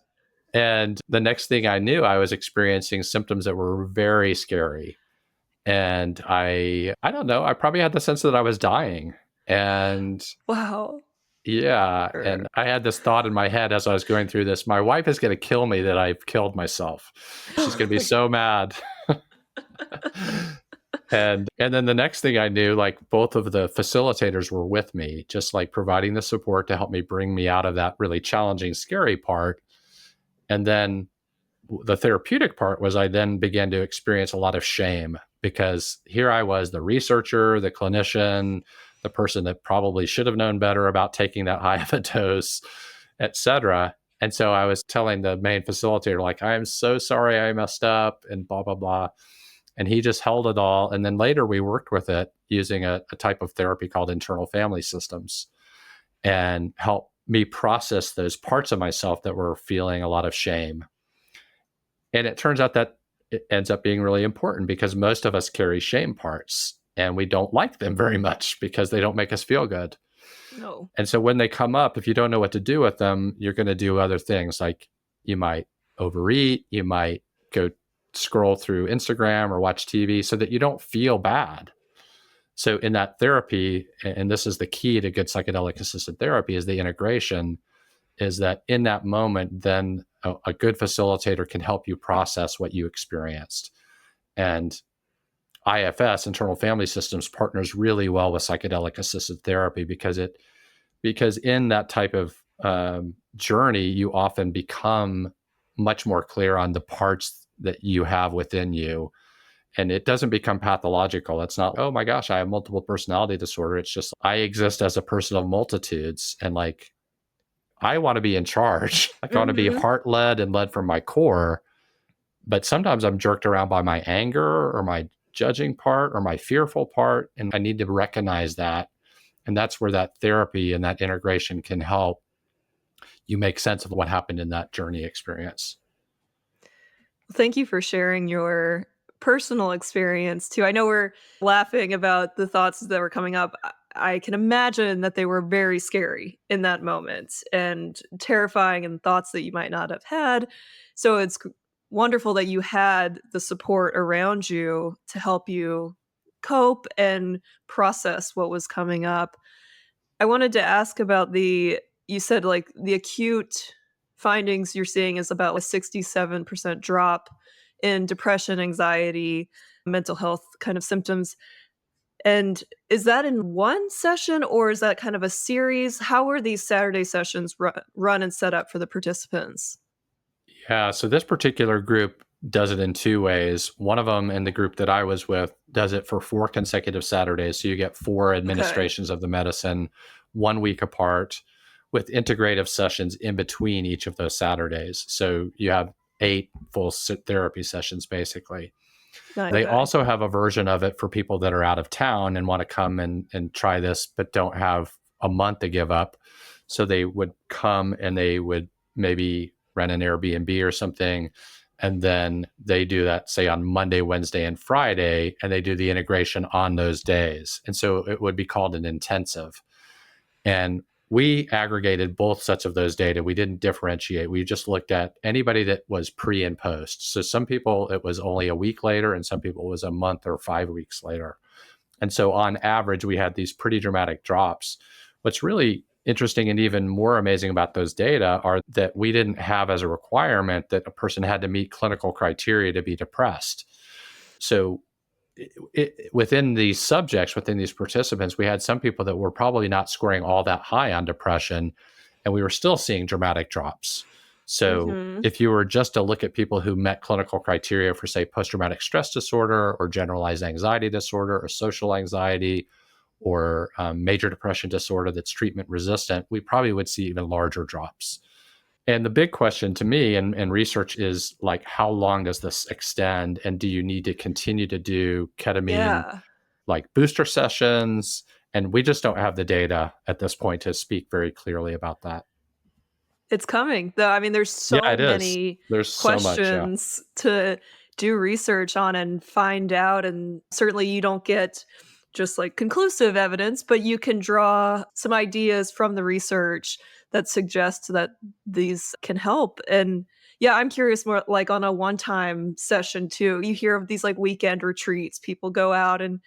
and the next thing I knew, I was experiencing symptoms that were very scary. And I don't know, I probably had the sense that I was dying. And Wow. yeah, and I had this thought in my head as I was going through this, my wife is going to kill me that I've killed myself. She's going to be so mad. And then the next thing I knew, like both of the facilitators were with me, just like providing the support to help me bring me out of that really challenging, scary part. And then the therapeutic part was I then began to experience a lot of shame because here I was, the researcher, the clinician, the person that probably should have known better about taking that high of a dose, et cetera. And so I was telling the main facilitator, like, I am so sorry I messed up and blah, blah, blah. And he just held it all. And then later we worked with it using a type of therapy called internal family systems and helped me process those parts of myself that were feeling a lot of shame. And it turns out that it ends up being really important because most of us carry shame parts and we don't like them very much because they don't make us feel good. No. And so when they come up, if you don't know what to do with them, you're going to do other things like you might overeat, you might go scroll through Instagram or watch TV so that you don't feel bad. So in that therapy, and this is the key to good psychedelic assisted therapy, is the integration, is that in that moment, then a good facilitator can help you process what you experienced. And IFS, internal family systems, partners really well with psychedelic assisted therapy because in that type of journey, you often become much more clear on the parts that you have within you. And it doesn't become pathological. It's not, oh my gosh, I have multiple personality disorder. It's just, I exist as a person of multitudes. And like, I want to be in charge. Like, I want to be Mhm. heart led and led from my core. But sometimes I'm jerked around by my anger or my judging part or my fearful part. And I need to recognize that. And that's where that therapy and that integration can help you make sense of what happened in that journey experience. Thank you for sharing your personal experience too. I know we're laughing about the thoughts that were coming up. I can imagine that they were very scary in that moment and terrifying, and thoughts that you might not have had. So it's wonderful that you had the support around you to help you cope and process what was coming up. I wanted to ask about you said like the acute findings you're seeing is about a 67% drop in depression, anxiety, mental health kind of symptoms. And is that in one session, or is that kind of a series? How are these Saturday sessions run and set up for the participants? Yeah. So this particular group does it in two ways. One of them, in the group that I was with, does it for 4 consecutive Saturdays. So you get 4 Okay. administrations of the medicine 1 week apart, with integrative sessions in between each of those Saturdays. So you have 8 full therapy sessions, basically. Nice. They Okay. also have a version of it for people that are out of town and want to come and try this, but don't have a month to give up. So they would come and they would maybe rent an Airbnb or something. And then they do that, say, on Monday, Wednesday, and Friday, and they do the integration on those days. And so it would be called an intensive. And we aggregated both sets of those data. We didn't differentiate. We just looked at anybody that was pre and post. So some people, it was only a week later, and some people it was a month or 5 weeks later. And so on average, we had these pretty dramatic drops. What's really interesting and even more amazing about those data are that we didn't have as a requirement that a person had to meet clinical criteria to be depressed. So within these subjects, within these participants, we had some people that were probably not scoring all that high on depression, and we were still seeing dramatic drops. So Mm-hmm. if you were just to look at people who met clinical criteria for, say, post-traumatic stress disorder or generalized anxiety disorder or social anxiety or major depression disorder that's treatment resistant, we probably would see even larger drops. And the big question to me and research is, like, how long does this extend? And do you need to continue to do ketamine Yeah. like booster sessions? And we just don't have the data at this point to speak very clearly about that. It's coming, though. I mean, there's Yeah, so it is. many There's so much. Yeah. questions to do research on and find out, and certainly you don't get just like conclusive evidence, but you can draw some ideas from the research that suggests that these can help. And yeah, I'm curious more like on a one-time session too. You hear of these like weekend retreats. People go out and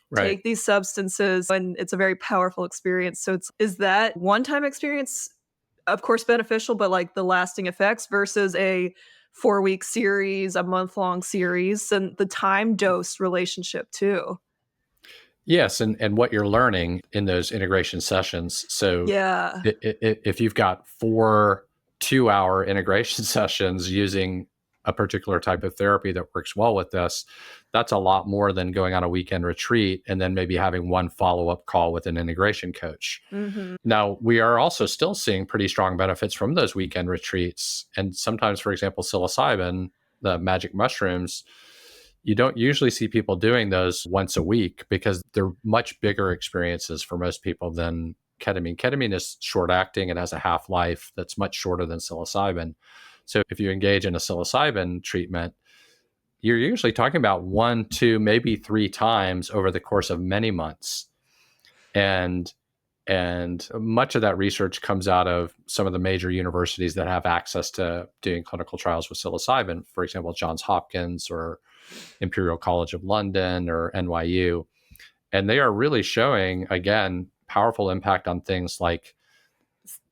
Right. take these substances and it's a very powerful experience. So it's is that one-time experience of course beneficial, but like the lasting effects versus a 4-week series, a month-long series, and the time dose relationship too. Yes, and what you're learning in those integration sessions. So Yeah. if you've got 4 2-hour integration sessions using a particular type of therapy that works well with this, that's a lot more than going on a weekend retreat and then maybe having one follow-up call with an integration coach. Mhm. Now, we are also still seeing pretty strong benefits from those weekend retreats. And sometimes, for example, psilocybin, the magic mushrooms, you don't usually see people doing those once a week because they're much bigger experiences for most people than ketamine. Ketamine is short acting, it has a half life that's much shorter than psilocybin. So if you engage in a psilocybin treatment, you're usually talking about 1, 2, maybe 3 times over the course of many months. And much of that research comes out of some of the major universities that have access to doing clinical trials with psilocybin, for example, Johns Hopkins or Imperial College of London or NYU. And they are really showing, again, powerful impact on things like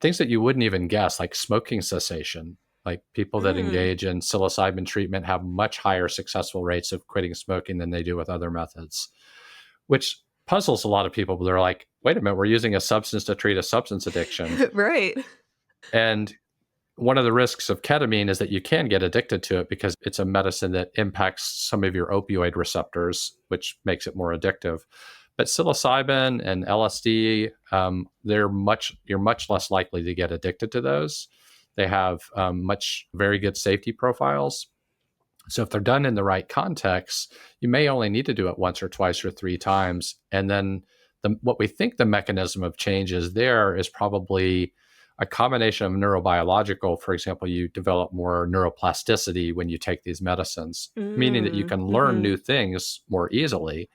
things that you wouldn't even guess, like smoking cessation. Like people that Mm. engage in psilocybin treatment have much higher successful rates of quitting smoking than they do with other methods, which puzzles a lot of people. They're like, wait a minute, we're using a substance to treat a substance addiction. Right. And one of the risks of ketamine is that you can get addicted to it because it's a medicine that impacts some of your opioid receptors, which makes it more addictive. But psilocybin and LSD, you're much less likely to get addicted to those. They have very good safety profiles. So if they're done in the right context, you may only need to do it once or twice or 3 times. And then what we think the mechanism of change is there is probably a combination of neurobiological. For example, you develop more neuroplasticity when you take these medicines, meaning that you Mm. can learn Mhm. new things more easily.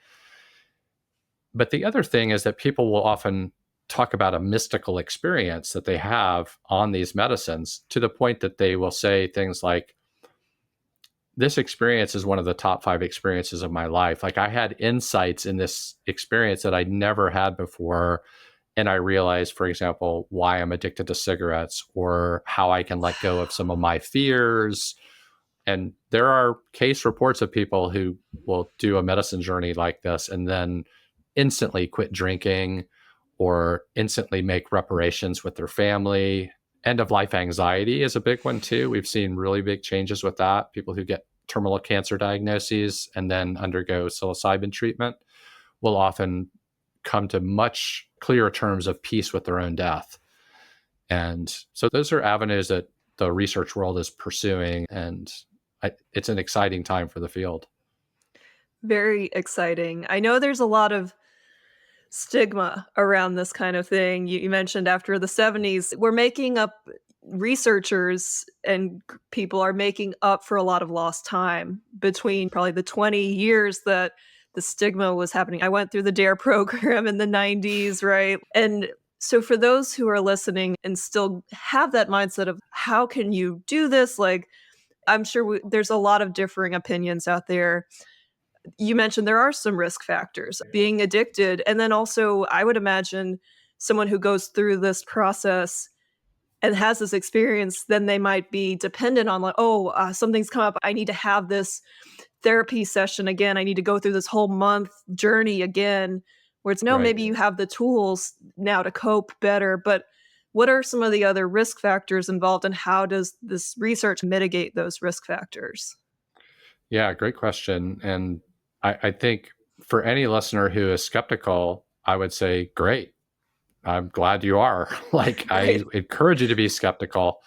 But the other thing is that people will often talk about a mystical experience that they have on these medicines, to the point that they will say things like, this experience is one of the top 5 experiences of my life. Like, I had insights in this experience that I'd never had before. And I realized, for example, why I'm addicted to cigarettes or how I can let go of some of my fears. And there are case reports of people who will do a medicine journey like this and then instantly quit drinking or instantly make reparations with their family. End of life anxiety is a big one too. We've seen really big changes with that. People who get terminal cancer diagnoses and then undergo psilocybin treatment will often come to much clearer terms of peace with their own death. And so those are avenues that the research world is pursuing, and it's an exciting time for the field. Very exciting. I know there's a lot of stigma around this kind of thing. You mentioned after the 70s, we're making up researchers and people are making up for a lot of lost time between probably the 20 years that the stigma was happening. I went through the DARE program in the 90s, right? And so for those who are listening and still have that mindset of how can you do this? Like, I'm sure there's a lot of differing opinions out there. You mentioned there are some risk factors, being addicted, and then also I would imagine someone who goes through this process and has this experience, then they might be dependent on like, "Oh, something's come up. I need to have this therapy session again. I need to go through this whole month journey again." Where it's, no, Right. maybe you have the tools now to cope better, but what are some of the other risk factors involved, and how does this research mitigate those risk factors? Yeah, great question. And I think for any listener who is skeptical, I would say, great. I'm glad you are. Like, I Right. encourage you to be skeptical.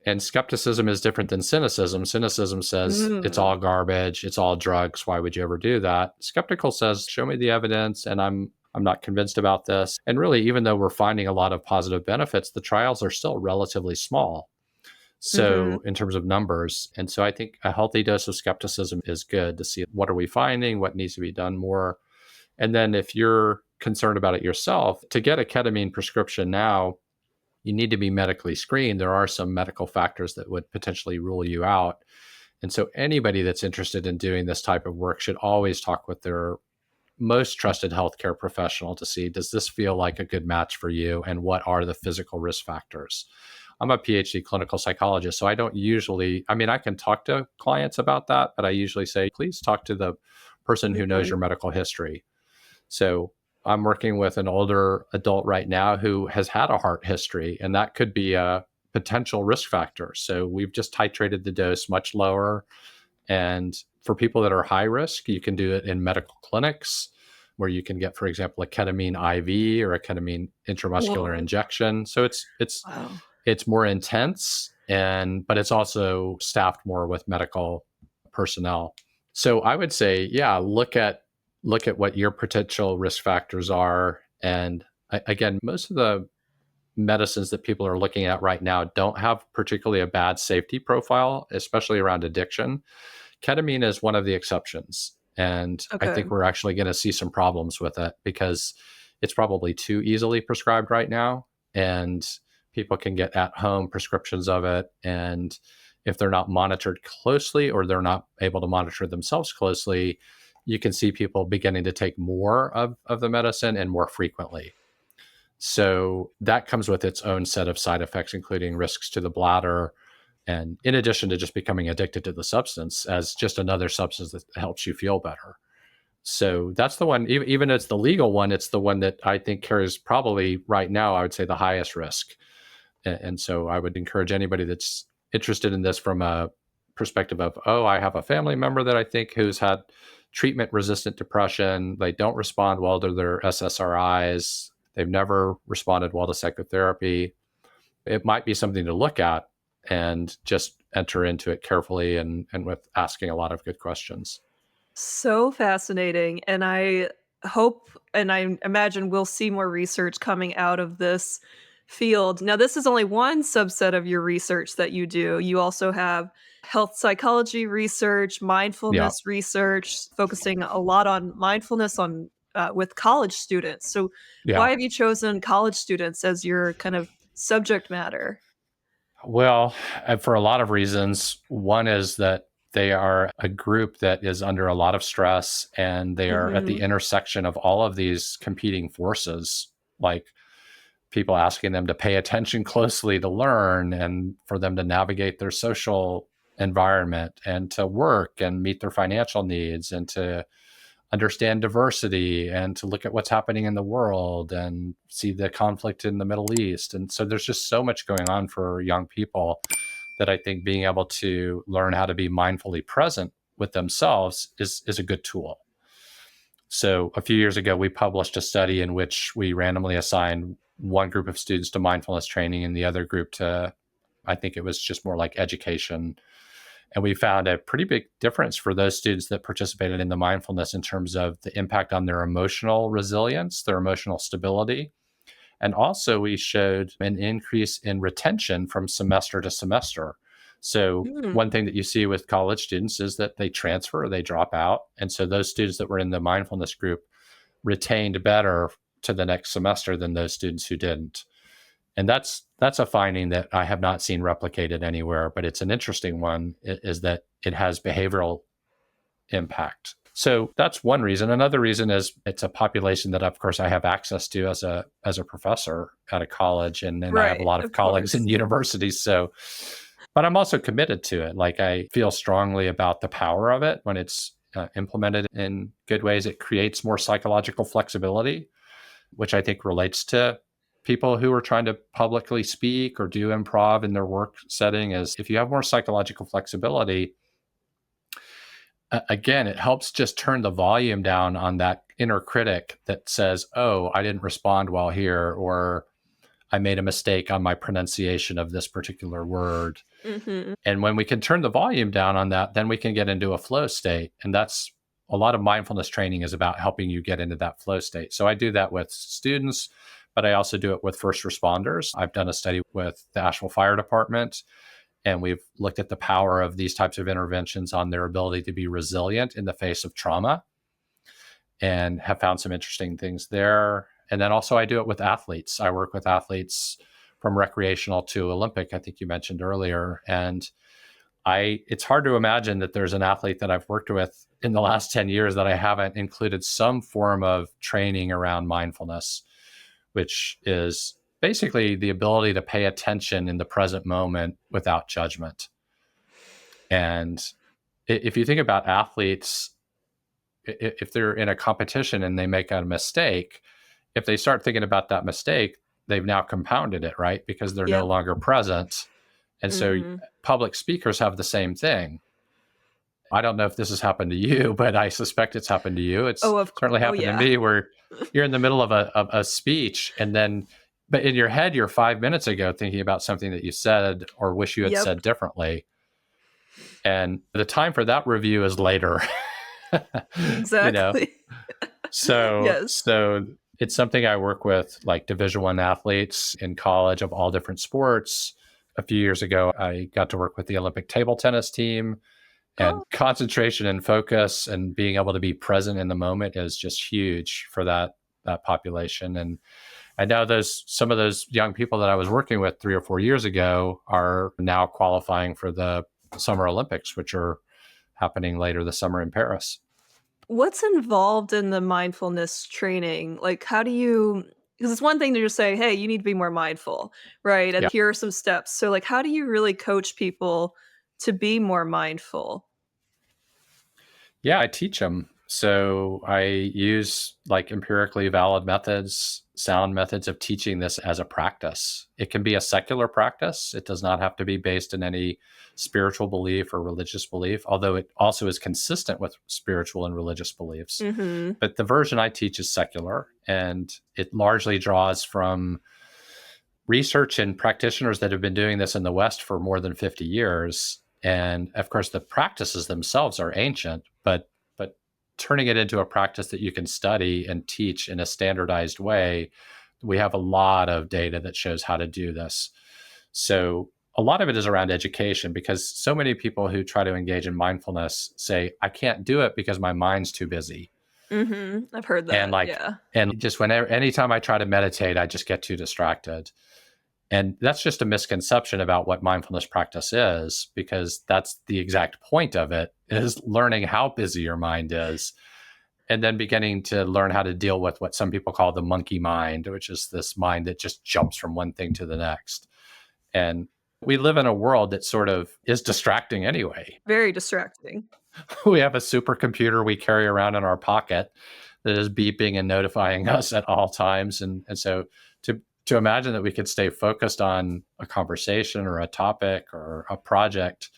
And skepticism is different than cynicism. Cynicism says it's Mm. all garbage, it's all drugs. Why would you ever do that? Skeptical says, show me the evidence, and I'm not convinced about this. And really, even though we're finding a lot of positive benefits, the trials are still relatively small. Mhm. So in terms of numbers, and so I think a healthy dose of skepticism is good to see what are we finding, what needs to be done more. And then if you're concerned about it yourself, to get a ketamine prescription now, you need to be medically screened. There are some medical factors that would potentially rule you out. And so anybody that's interested in doing this type of work should always talk with their most trusted healthcare professional to see, does this feel like a good match for you, and what are the physical risk factors? I'm a PhD clinical psychologist, so I don't usually, I mean, I can talk to clients about that, but I usually say, please talk to the person who knows Mhm. your medical history. So I'm working with an older adult right now who has had a heart history, and that could be a potential risk factor. So we've just titrated the dose much lower. And for people that are high risk, you can do it in medical clinics where you can get, for example, a ketamine IV or a ketamine intramuscular Whoa. injection. So Wow. it's more intense, but it's also staffed more with medical personnel. So I would say, yeah, look at what your potential risk factors are. And again, most of the medicines that people are looking at right now don't have particularly a bad safety profile, especially around addiction. Ketamine is one of the exceptions. And I Okay. think we're actually going to see some problems with it because it's probably too easily prescribed right now. And people can get at home prescriptions of it. And if they're not monitored closely, or they're not able to monitor themselves closely, you can see people beginning to take more of the medicine and more frequently. So that comes with its own set of side effects, including risks to the bladder. And in addition to just becoming addicted to the substance as just another substance that helps you feel better. So that's the one, even though it's the legal one, it's the one that I think carries probably right now, I would say, the highest risk. And so I would encourage anybody that's interested in this from a perspective of, oh, I have a family member that I think who's had treatment resistant depression. They don't respond well to their SSRIs. They've never responded well to psychotherapy. It might be something to look at and just enter into it carefully and with asking a lot of good questions. So fascinating, and I hope and I imagine we'll see more research coming out of this field. Now, this is only one subset of your research that you do. You also have health psychology research, Yeah. mindfulness research, focusing a lot on mindfulness on with college students. So, Yeah. why have you chosen college students as your kind of subject matter? Well, for a lot of reasons. One is that they are a group that is under a lot of stress, and they are at the Mhm. intersection of all of these competing forces, like people asking them to pay attention closely to learn, and for them to navigate their social environment, and to work and meet their financial needs, and to understand diversity, and to look at what's happening in the world and see the conflict in the Middle East. And so there's just so much going on for young people that I think being able to learn how to be mindfully present with themselves is a good tool. So a few years ago, we published a study in which we randomly assigned one group of students to mindfulness training and the other group to, I think it was just more like education. And we found a pretty big difference for those students that participated in the mindfulness in terms of the impact on their emotional resilience, their emotional stability. And also, we showed an increase in retention from semester to semester. So, one thing that you see with college students is that they transfer or they drop out. And so, those students that were in the mindfulness group retained better to the next semester than those students who didn't. And that's a finding that I have not seen replicated anywhere, but it's an interesting one, is that it has behavioral impact. So that's one reason. Another reason is it's a population that, of course, I have access to as a professor at a college, and then I have a lot of colleagues in universities. So, but I'm also committed to it. Like, I feel strongly about the power of it when it's implemented in good ways. It creates more psychological flexibility, which I think relates to people who are trying to publicly speak or do improv in their work setting. Is if you have more psychological flexibility, again, it helps just turn the volume down on that inner critic that says, oh, I didn't respond well here, or I made a mistake on my pronunciation of this particular word. Mm-hmm. And when we can turn the volume down on that, then we can get into a flow state. And that's a lot of mindfulness training is about helping you get into that flow state. So I do that with students, but I also do it with first responders. I've done a study with the Asheville Fire Department, and we've looked at the power of these types of interventions on their ability to be resilient in the face of trauma, and have found some interesting things there. And then also I do it with athletes. I work with athletes from recreational to Olympic, I think you mentioned earlier. And it's hard to imagine that there's an athlete that I've worked with in the last 10 years that I haven't included some form of training around mindfulness, which is basically the ability to pay attention in the present moment without judgment. And if you think about athletes, if they're in a competition and they make a mistake, if they start thinking about that mistake, they've now compounded it, right? Because they're no longer present. And so public speakers have the same thing. I don't know if this has happened to you, but I suspect it's happened to you. It's certainly happened to me, where you're in the middle of a speech, and then, but in your head, you're 5 minutes ago thinking about something that you said or wish you had said differently. And the time for that review is later. Exactly. So it's something I work with, like Division I athletes in college of all different sports. A few years ago, I got to work with the Olympic table tennis team, and concentration and focus and being able to be present in the moment is just huge for that population. And I know some of those young people that I was working with 3 or 4 years ago are now qualifying for the Summer Olympics, which are happening later this summer in Paris. What's involved in the mindfulness training? Like, how do you, because it's one thing to just say, hey, you need to be more mindful, right? And here are some steps. So, like, how do you really coach people to be more mindful? Yeah, I teach them. So I use like empirically valid methods, sound methods of teaching this as a practice. It can be a secular practice. It does not have to be based in any spiritual belief or religious belief, although it also is consistent with spiritual and religious beliefs. Mm-hmm. But the version I teach is secular, and it largely draws from research and practitioners that have been doing this in the West for more than 50 years. And of course, the practices themselves are ancient, but turning it into a practice that you can study and teach in a standardized way, we have a lot of data that shows how to do this. So a lot of it is around education, because so many people who try to engage in mindfulness say, I can't do it because my mind's too busy. Mm-hmm. I've heard that. And just anytime I try to meditate, I just get too distracted. And that's just a misconception about what mindfulness practice is, because that's the exact point of it, is learning how busy your mind is, and then beginning to learn how to deal with what some people call the monkey mind, which is this mind that just jumps from one thing to the next. And we live in a world that sort of is distracting anyway. Very distracting. We have a supercomputer we carry around in our pocket that is beeping and notifying us at all times. And so to imagine that we could stay focused on a conversation or a topic or a project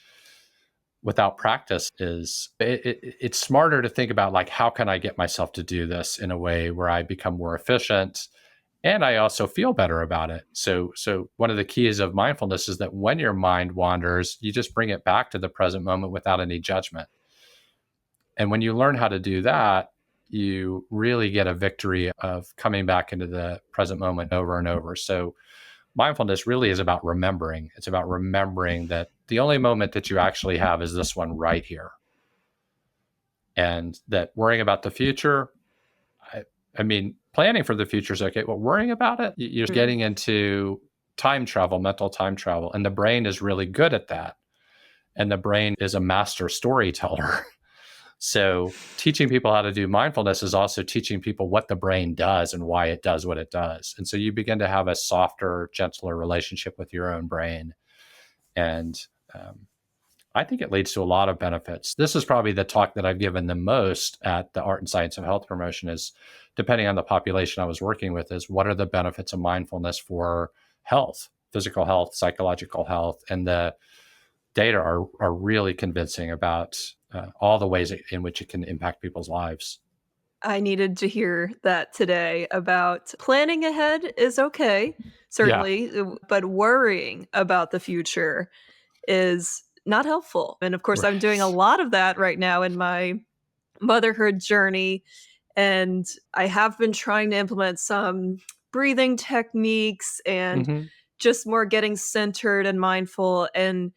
without practice it's smarter to think about, like, how can I get myself to do this in a way where I become more efficient and I also feel better about it. So one of the keys of mindfulness is that when your mind wanders, you just bring it back to the present moment without any judgment. And when you learn how to do that, you really get a victory of coming back into the present moment over and over. So mindfulness really is about remembering. It's about remembering that the only moment that you actually have is this one right here. And that worrying about the future, I mean, planning for the future is okay, but worrying about it, you're getting into time travel, mental time travel. And the brain is really good at that. And the brain is a master storyteller. So teaching people how to do mindfulness is also teaching people what the brain does and why it does what it does. And so you begin to have a softer, gentler relationship with your own brain. And I think it leads to a lot of benefits. This is probably the talk that I've given the most at the Art and Science of Health Promotion, is, depending on the population I was working with, is what are the benefits of mindfulness for health, physical health, psychological health. And the data are really convincing about all the ways in which it can impact people's lives. I needed to hear that today about planning ahead is okay, certainly, but worrying about the future is not helpful. And of course, I'm doing a Right. lot of that right now in my motherhood journey. And I have been trying to implement some breathing techniques and Mm-hmm. just more getting centered and mindful. And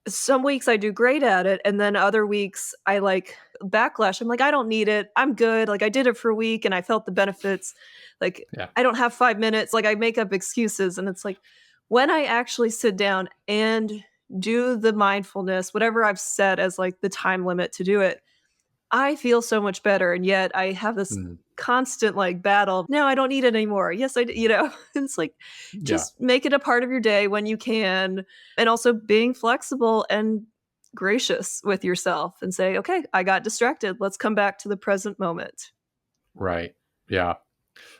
some weeks I do great at it, and then other weeks I, like, backlash. I'm like, "I don't need it. I'm good. Like, I did it for a week and I felt the benefits. Like, Yeah. I don't have 5 minutes." Like, I make up excuses, and it's like, when I actually sit down and do the mindfulness, whatever I've set as, like, the time limit to do it, I feel so much better, and yet I have this Mm. constant, like, battle. "No, I don't need it anymore. Yes, I d," you know? It's like, Yeah. just make it a part of your day when you can, and also being flexible and gracious with yourself and say, "Okay, I got distracted. Let's come back to the present moment." Right. Yeah.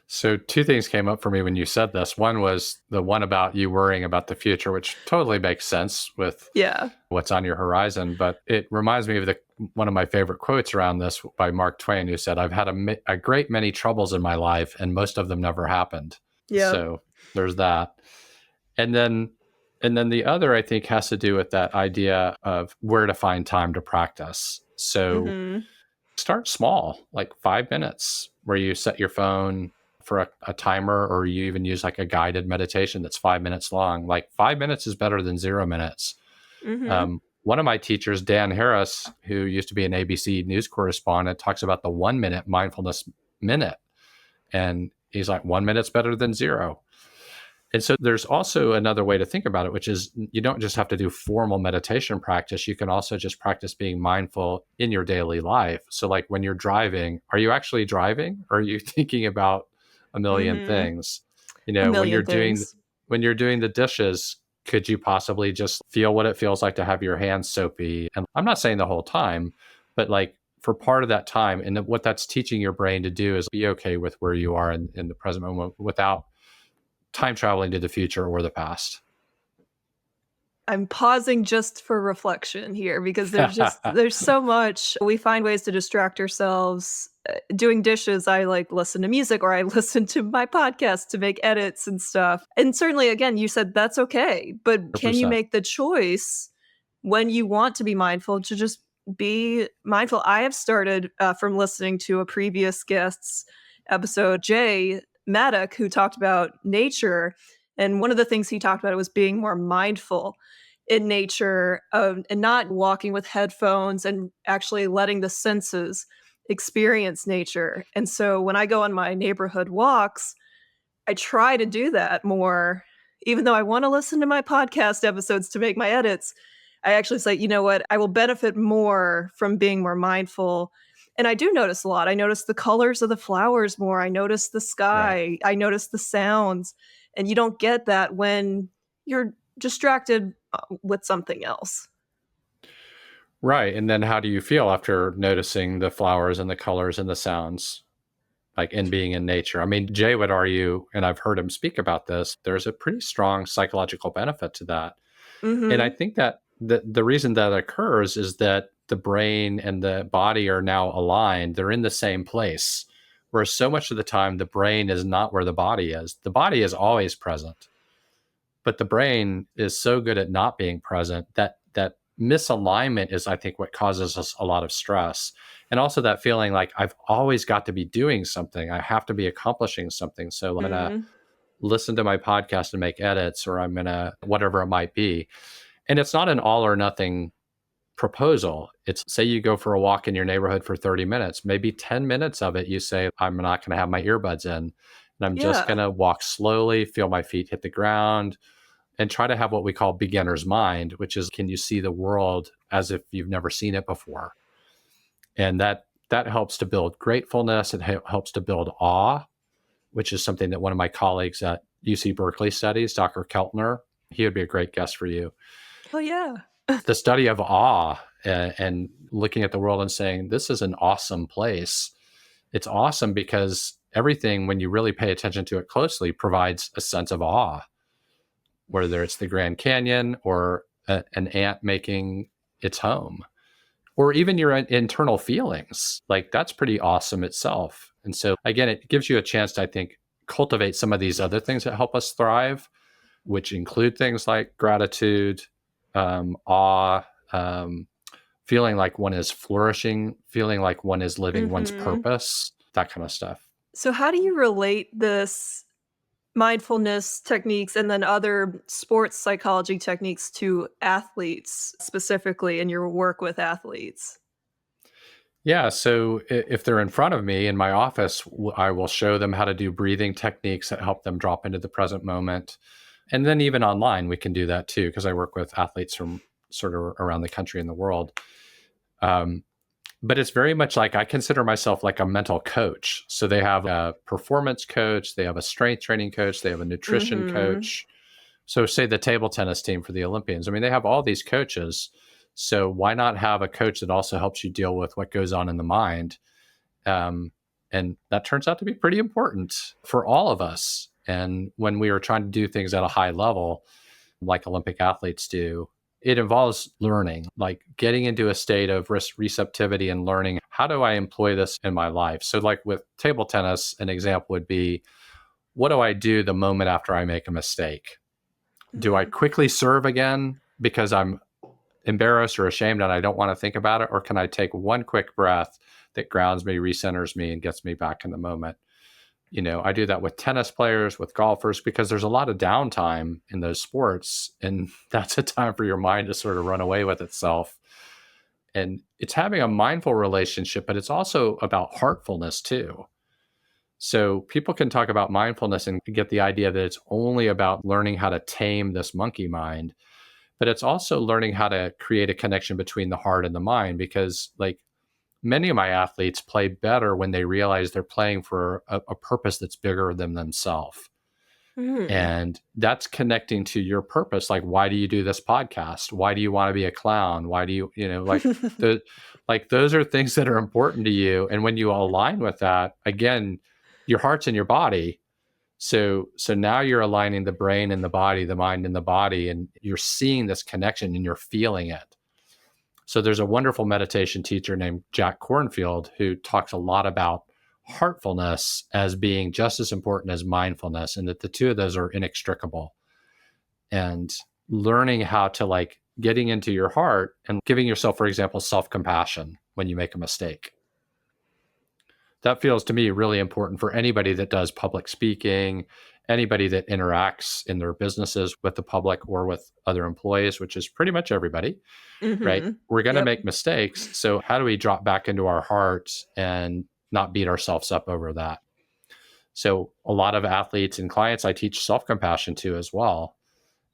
So two things came up for me when you said this. One was the one about you worrying about the future, which totally makes sense with Yeah. what's on your horizon. But it reminds me of one of my favorite quotes around this by Mark Twain, who said, "I've had a great many troubles in my life, and most of them never happened." Yep. So there's that. And then the other, I think, has to do with that idea of where to find time to practice. So Mhm. start small, like 5 minutes, where you set your phone for a timer, or you even use like a guided meditation that's 5 minutes long. Like 5 minutes is better than 0 minutes. Mhm. One of my teachers, Dan Harris, who used to be an ABC news correspondent, talks about the 1 minute mindfulness minute. And he's like, 1 minute's better than zero. And so there's also another way to think about it, which is you don't just have to do formal meditation practice. You can also just practice being mindful in your daily life. So, like, when you're driving, are you actually driving, or are you thinking about a million Mhm. things? A When million you're doing things. the dishes, could you possibly just feel what it feels like to have your hands soapy? And I'm not saying the whole time, but like for part of that time, and what that's teaching your brain to do is be okay with where you are in the present moment without time traveling to the future or the past. I'm pausing just for reflection here because there's so much we find ways to distract ourselves. Doing dishes, I, like, listen to music or I listen to my podcast to make edits and stuff. And certainly, again, you said that's okay, but can you 100%. make the choice when you want to be mindful to just be mindful? I have started, from listening to a previous guest's episode, Jay Maddock, who talked about nature, and one of the things he talked about was being more mindful in nature, and not walking with headphones and actually letting the senses experience nature. And so when I go on my neighborhood walks, I try to do that more. Even though I want to listen to my podcast episodes to make my edits, I actually say, you know what, I will benefit more from being more mindful. And I do notice a lot. I notice the colors of the flowers more. I notice the Right. sky. I notice the sounds. And you don't get that when you're distracted with something else. Right. And then how do you feel after noticing the flowers and the colors and the sounds? like in being in nature. I mean, Jay would argue, and I've heard him speak about this, there's a pretty strong psychological benefit to that. And I Mm-hmm. think that the reason that occurs is that the brain and the body are now aligned. They're in the same place. Whereas so much of the time, the brain is not where the body is. The body is always present, but the brain is so good at not being present that that misalignment is, I think, what causes us a lot of stress. And also that feeling like I've always got to be doing something. I have to be accomplishing something. So I'm going to Mm-hmm. listen to my podcast and make edits, or I'm going to whatever it might be. And it's not an all or nothing proposal. It's, say you go for a walk in your neighborhood for 30 minutes, maybe 10 minutes of it, you say, I'm not going to have my earbuds in. And I'm just going Yeah. to walk slowly, feel my feet hit the ground, and try to have what we call beginner's mind, which is, can you see the world as if you've never seen it before? And that helps to build gratefulness. It helps to build awe, which is something that one of my colleagues at UC Berkeley studies, Dr. Keltner, he would be a great guest for you. Oh yeah. The study of awe, and looking at the world and saying, this is an awesome place. It's awesome because everything, when you really pay attention to it closely, provides a sense of awe, whether it's the Grand Canyon or an ant making its home, or even your internal feelings. Like, that's pretty awesome itself. And so, again, it gives you a chance to, I think, cultivate some of these other things that help us thrive, which include things like gratitude, awe, feeling like one is flourishing, feeling like one is living one's Mm-hmm. purpose, that kind of stuff. So how do you relate this mindfulness techniques and then other sports psychology techniques to athletes specifically in your work with athletes? Yeah. So if they're in front of me in my office, I will show them how to do breathing techniques that help them drop into the present moment. And then even online, we can do that too, because I work with athletes from sort of around the country and the world. Um, but it's very much like, I consider myself like a mental coach. So they have a performance coach, they have a strength training coach, they have a nutrition Mhm. coach. So, say the table tennis team for the Olympians, I mean, they have all these coaches. So, why not have a coach that also helps you deal with what goes on in the mind? Um, and that turns out to be pretty important for all of us. And when we are trying to do things at a high level, like Olympic athletes do, it involves learning, like getting into a state of receptivity and learning, how do I employ this in my life? So, like with table tennis, an example would be, what do I do the moment after I make a mistake? Do I Mhm. quickly serve again because I'm embarrassed or ashamed and I don't want to think about it? Or can I take one quick breath that grounds me, recenters me, and gets me back in the moment? I do that with tennis players, with golfers, because there's a lot of downtime in those sports. And that's a time for your mind to sort of run away with itself. And it's having a mindful relationship, but it's also about heartfulness too. So people can talk about mindfulness and get the idea that it's only about learning how to tame this monkey mind, but it's also learning how to create a connection between the heart and the mind, because, like, many of my athletes play better when they realize they're playing for a purpose that's bigger than themselves. Mm. And that's connecting to your purpose. Like, why do you do this podcast? Why do you want to be a clown? Why do the, like, those are things that are important to you. And when you align with that, again, your heart's in your body. So now you're aligning the brain and the body, the mind and the body, and you're seeing this connection and you're feeling it. So there's a wonderful meditation teacher named Jack Kornfield who talks a lot about heartfulness as being just as important as mindfulness, and that the two of those are inextricable. And learning how to, like, getting into your heart and giving yourself, for example, self-compassion when you make a mistake. That feels to me really important for anybody that does public speaking, anybody that interacts in their businesses with the public or with other employees, which is pretty much everybody, right? Mhm. We're going to Yep. make mistakes. So, how do we drop back into our hearts and not beat ourselves up over that? So, a lot of athletes and clients I teach self compassion to as well.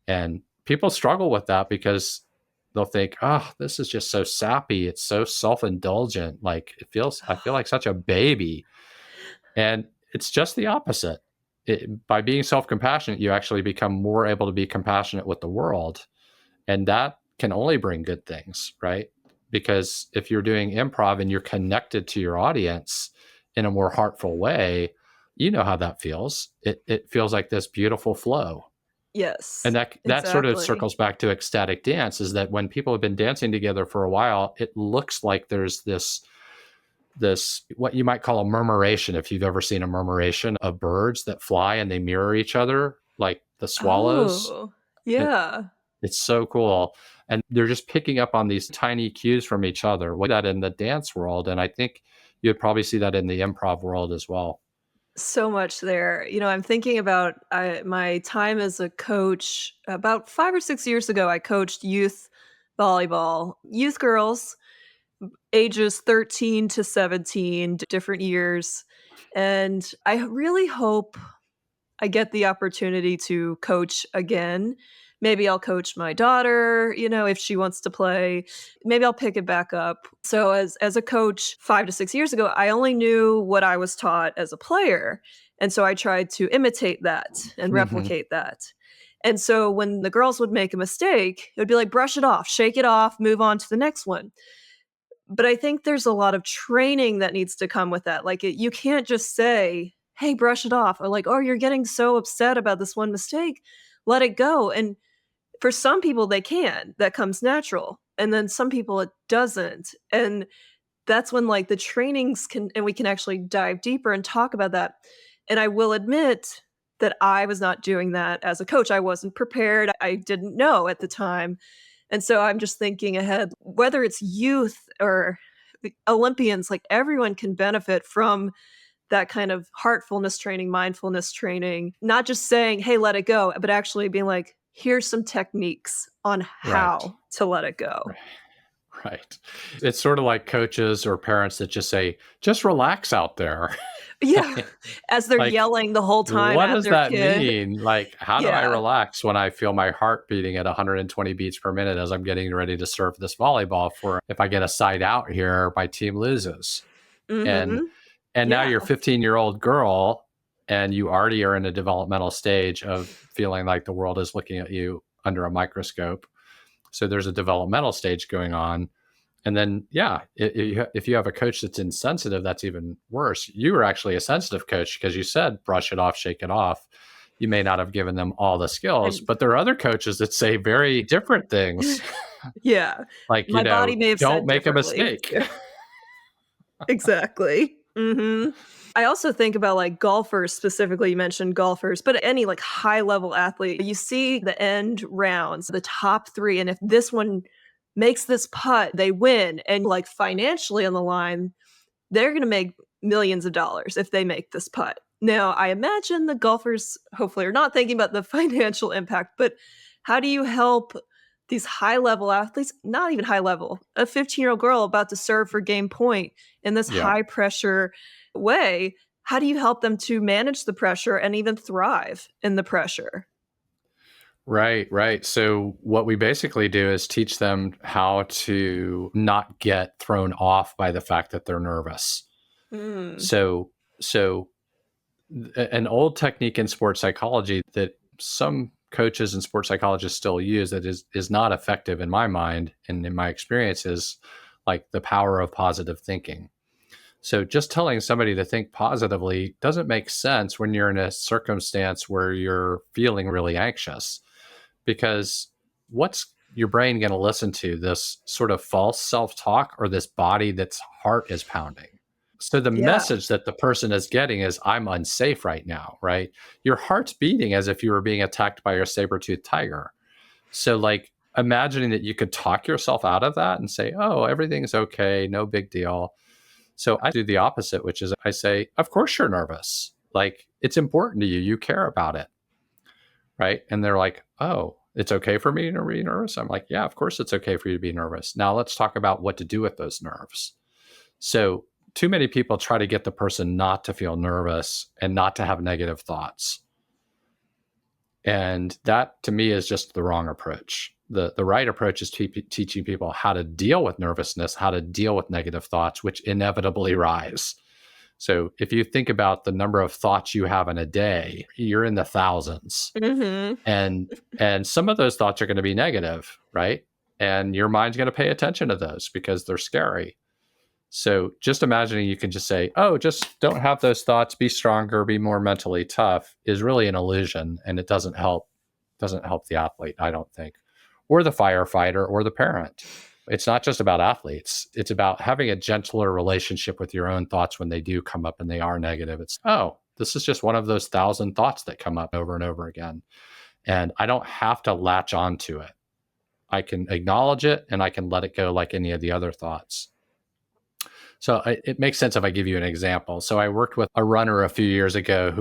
And people struggle with that because they'll think, oh, this is just so sappy. It's so self indulgent. Like, I feel like such a baby. And it's just the opposite. By being self compassionate, you actually become more able to be compassionate with the world. And that can only bring good things, right? Because if you're doing improv and you're connected to your audience in a more heartful way, you know how that feels. It feels like this beautiful flow. And Yes, that sort of exactly. circles back to ecstatic dance, is that when people have been dancing together for a while, it looks like there's this what you might call a murmuration, if you've ever seen a murmuration of birds that fly and they mirror each other, like the swallows. Oh, It, yeah. it's so cool. And they're just picking up on these tiny cues from each other. What that in the dance world, and I think you'd probably see that in the improv world as well. So much there. I'm thinking about my time as a coach. About 5 or 6 years ago, I coached youth volleyball, youth girls, ages 13 to 17, different years, and I really hope I get the opportunity to coach again. Maybe I'll coach my daughter, if she wants to play. Maybe I'll pick it back up. So as a coach 5 to 6 years ago, I only knew what I was taught as a player. And so I tried to imitate that and Hmm. replicate that. And so when the girls would make a mistake, it would be like brush it off, shake it off, move on to the next one. But I think there's a lot of training that needs to come with that. Like, you can't just say, "Hey, brush it off," or like, "Oh, you're getting so upset about this one mistake. Let it go." And for some people, they can. That comes natural. And then some people, it doesn't. And that's when, like, the trainings can and we can actually dive deeper and talk about that. And I will admit that I was not doing that as a coach. I wasn't prepared. I didn't know at the time. And so I'm just thinking ahead, whether it's youth or the Olympians, like, everyone can benefit from that kind of heartfulness training, mindfulness training, not just saying, "Hey, let it go," but actually being like, "Here's some techniques on Right. how to let it go." Right. It's sort of like coaches or parents that just say, just relax out there. Yeah, as they're Like, yelling the whole time what at does their that kid. mean? Like, how do I Yeah. relax when I feel my heart beating at 120 beats per minute as I'm getting ready to serve this volleyball for if I get a side out here, my team loses. And Mhm. now Yeah. you're a 15-year-old girl and you already are in a developmental stage of feeling like the world is looking at you under a microscope. So there's a developmental stage going on. And then, yeah, if you have a coach that's insensitive, that's even worse. You were actually a sensitive coach because you said brush it off, shake it off. You may not have given them all the skills, And but there are other coaches that say very different things, yeah. like, My body may have don't said make a differently. mistake. Yeah. Exactly. Mhm. I also think about, like, golfers specifically, you mentioned golfers, but any, like, high-level athlete, you see the end rounds, the top 3, and if this one makes this putt, they win, and, like, financially on the line, they're gonna make millions of dollars if they make this putt. Now, I imagine the golfers hopefully are not thinking about the financial impact, but how do you help these high-level athletes, not even high level, a 15-year-old girl about to serve for game point in this Yeah. high pressure way, how do you help them to manage the pressure and even thrive in the pressure? Right, right. So what we basically do is teach them how to not get thrown off by the fact that they're nervous. Mm. So so an old technique in sports psychology that some coaches and sports psychologists still use that is not effective in my mind and in my experience is like the power of positive thinking. So just telling somebody to think positively doesn't make sense when you're in a circumstance where you're feeling really anxious, because what's your brain going to listen to, this sort of false self-talk or this body that's heart is pounding? So the Yeah. message that the person is getting is, I'm unsafe right now, right? Your heart's beating as if you were being attacked by a saber-toothed tiger. So, like, imagining that you could talk yourself out of that and say, oh, everything's okay, no big deal. So I do the opposite, which is I say, of course you're nervous. Like, it's important to you. You care about it, right? And they're like, oh, it's okay for me to be nervous? I'm like, yeah, of course it's okay for you to be nervous. Now let's talk about what to do with those nerves. So too many people try to get the person not to feel nervous and not to have negative thoughts. And that to me is just the wrong approach. The right approach is teaching people how to deal with nervousness, how to deal with negative thoughts, which inevitably rise. So if you think about the number of thoughts you have in a day, you're in the thousands. Mhm. And some of those thoughts are going to be negative, right? And your mind's going to pay attention to those because they're scary. So just imagining you can just say, oh, just don't have those thoughts, be stronger, be more mentally tough is really an illusion. And it doesn't help the athlete, I don't think, or the firefighter or the parent. It's not just about athletes. It's about having a gentler relationship with your own thoughts when they do come up and they are negative. It's, oh, this is just one of those 1,000 thoughts that come up over and over again. And I don't have to latch onto it. I can acknowledge it and I can let it go like any of the other thoughts. So it makes sense if I give you an example. So I worked with a runner a few years ago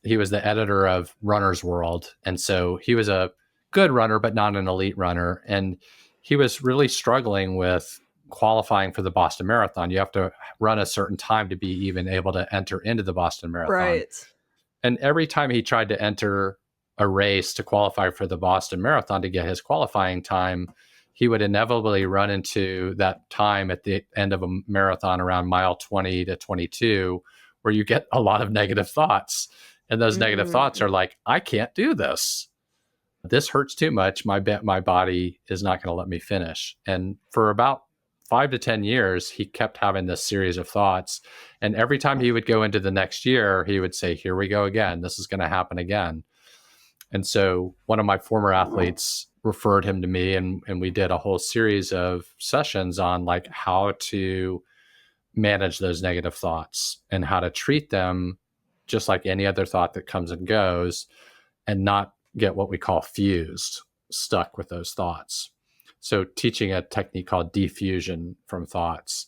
he was the editor of Runner's World. And so he was a good runner, but not an elite runner. And he was really struggling with qualifying for the Boston Marathon. You have to run a certain time to be even able to enter into the Boston Marathon. Right. And every time he tried to enter a race to qualify for the Boston Marathon to get his qualifying time, he would inevitably run into that time at the end of a marathon around mile 20 to 22, where you get a lot of negative thoughts. And those negative thoughts are like, I can't do this. This hurts too much. My body is not going to let me finish. And for about 5 to 10 years, he kept having this series of thoughts. And every time he would go into the next year, he would say, here we go again. This is going to happen again. And so one of my former athletes referred him to me, and we did a whole series of sessions on like how to manage those negative thoughts and how to treat them just like any other thought that comes and goes, and not get what we call fused, stuck with those thoughts. So teaching a technique called diffusion from thoughts.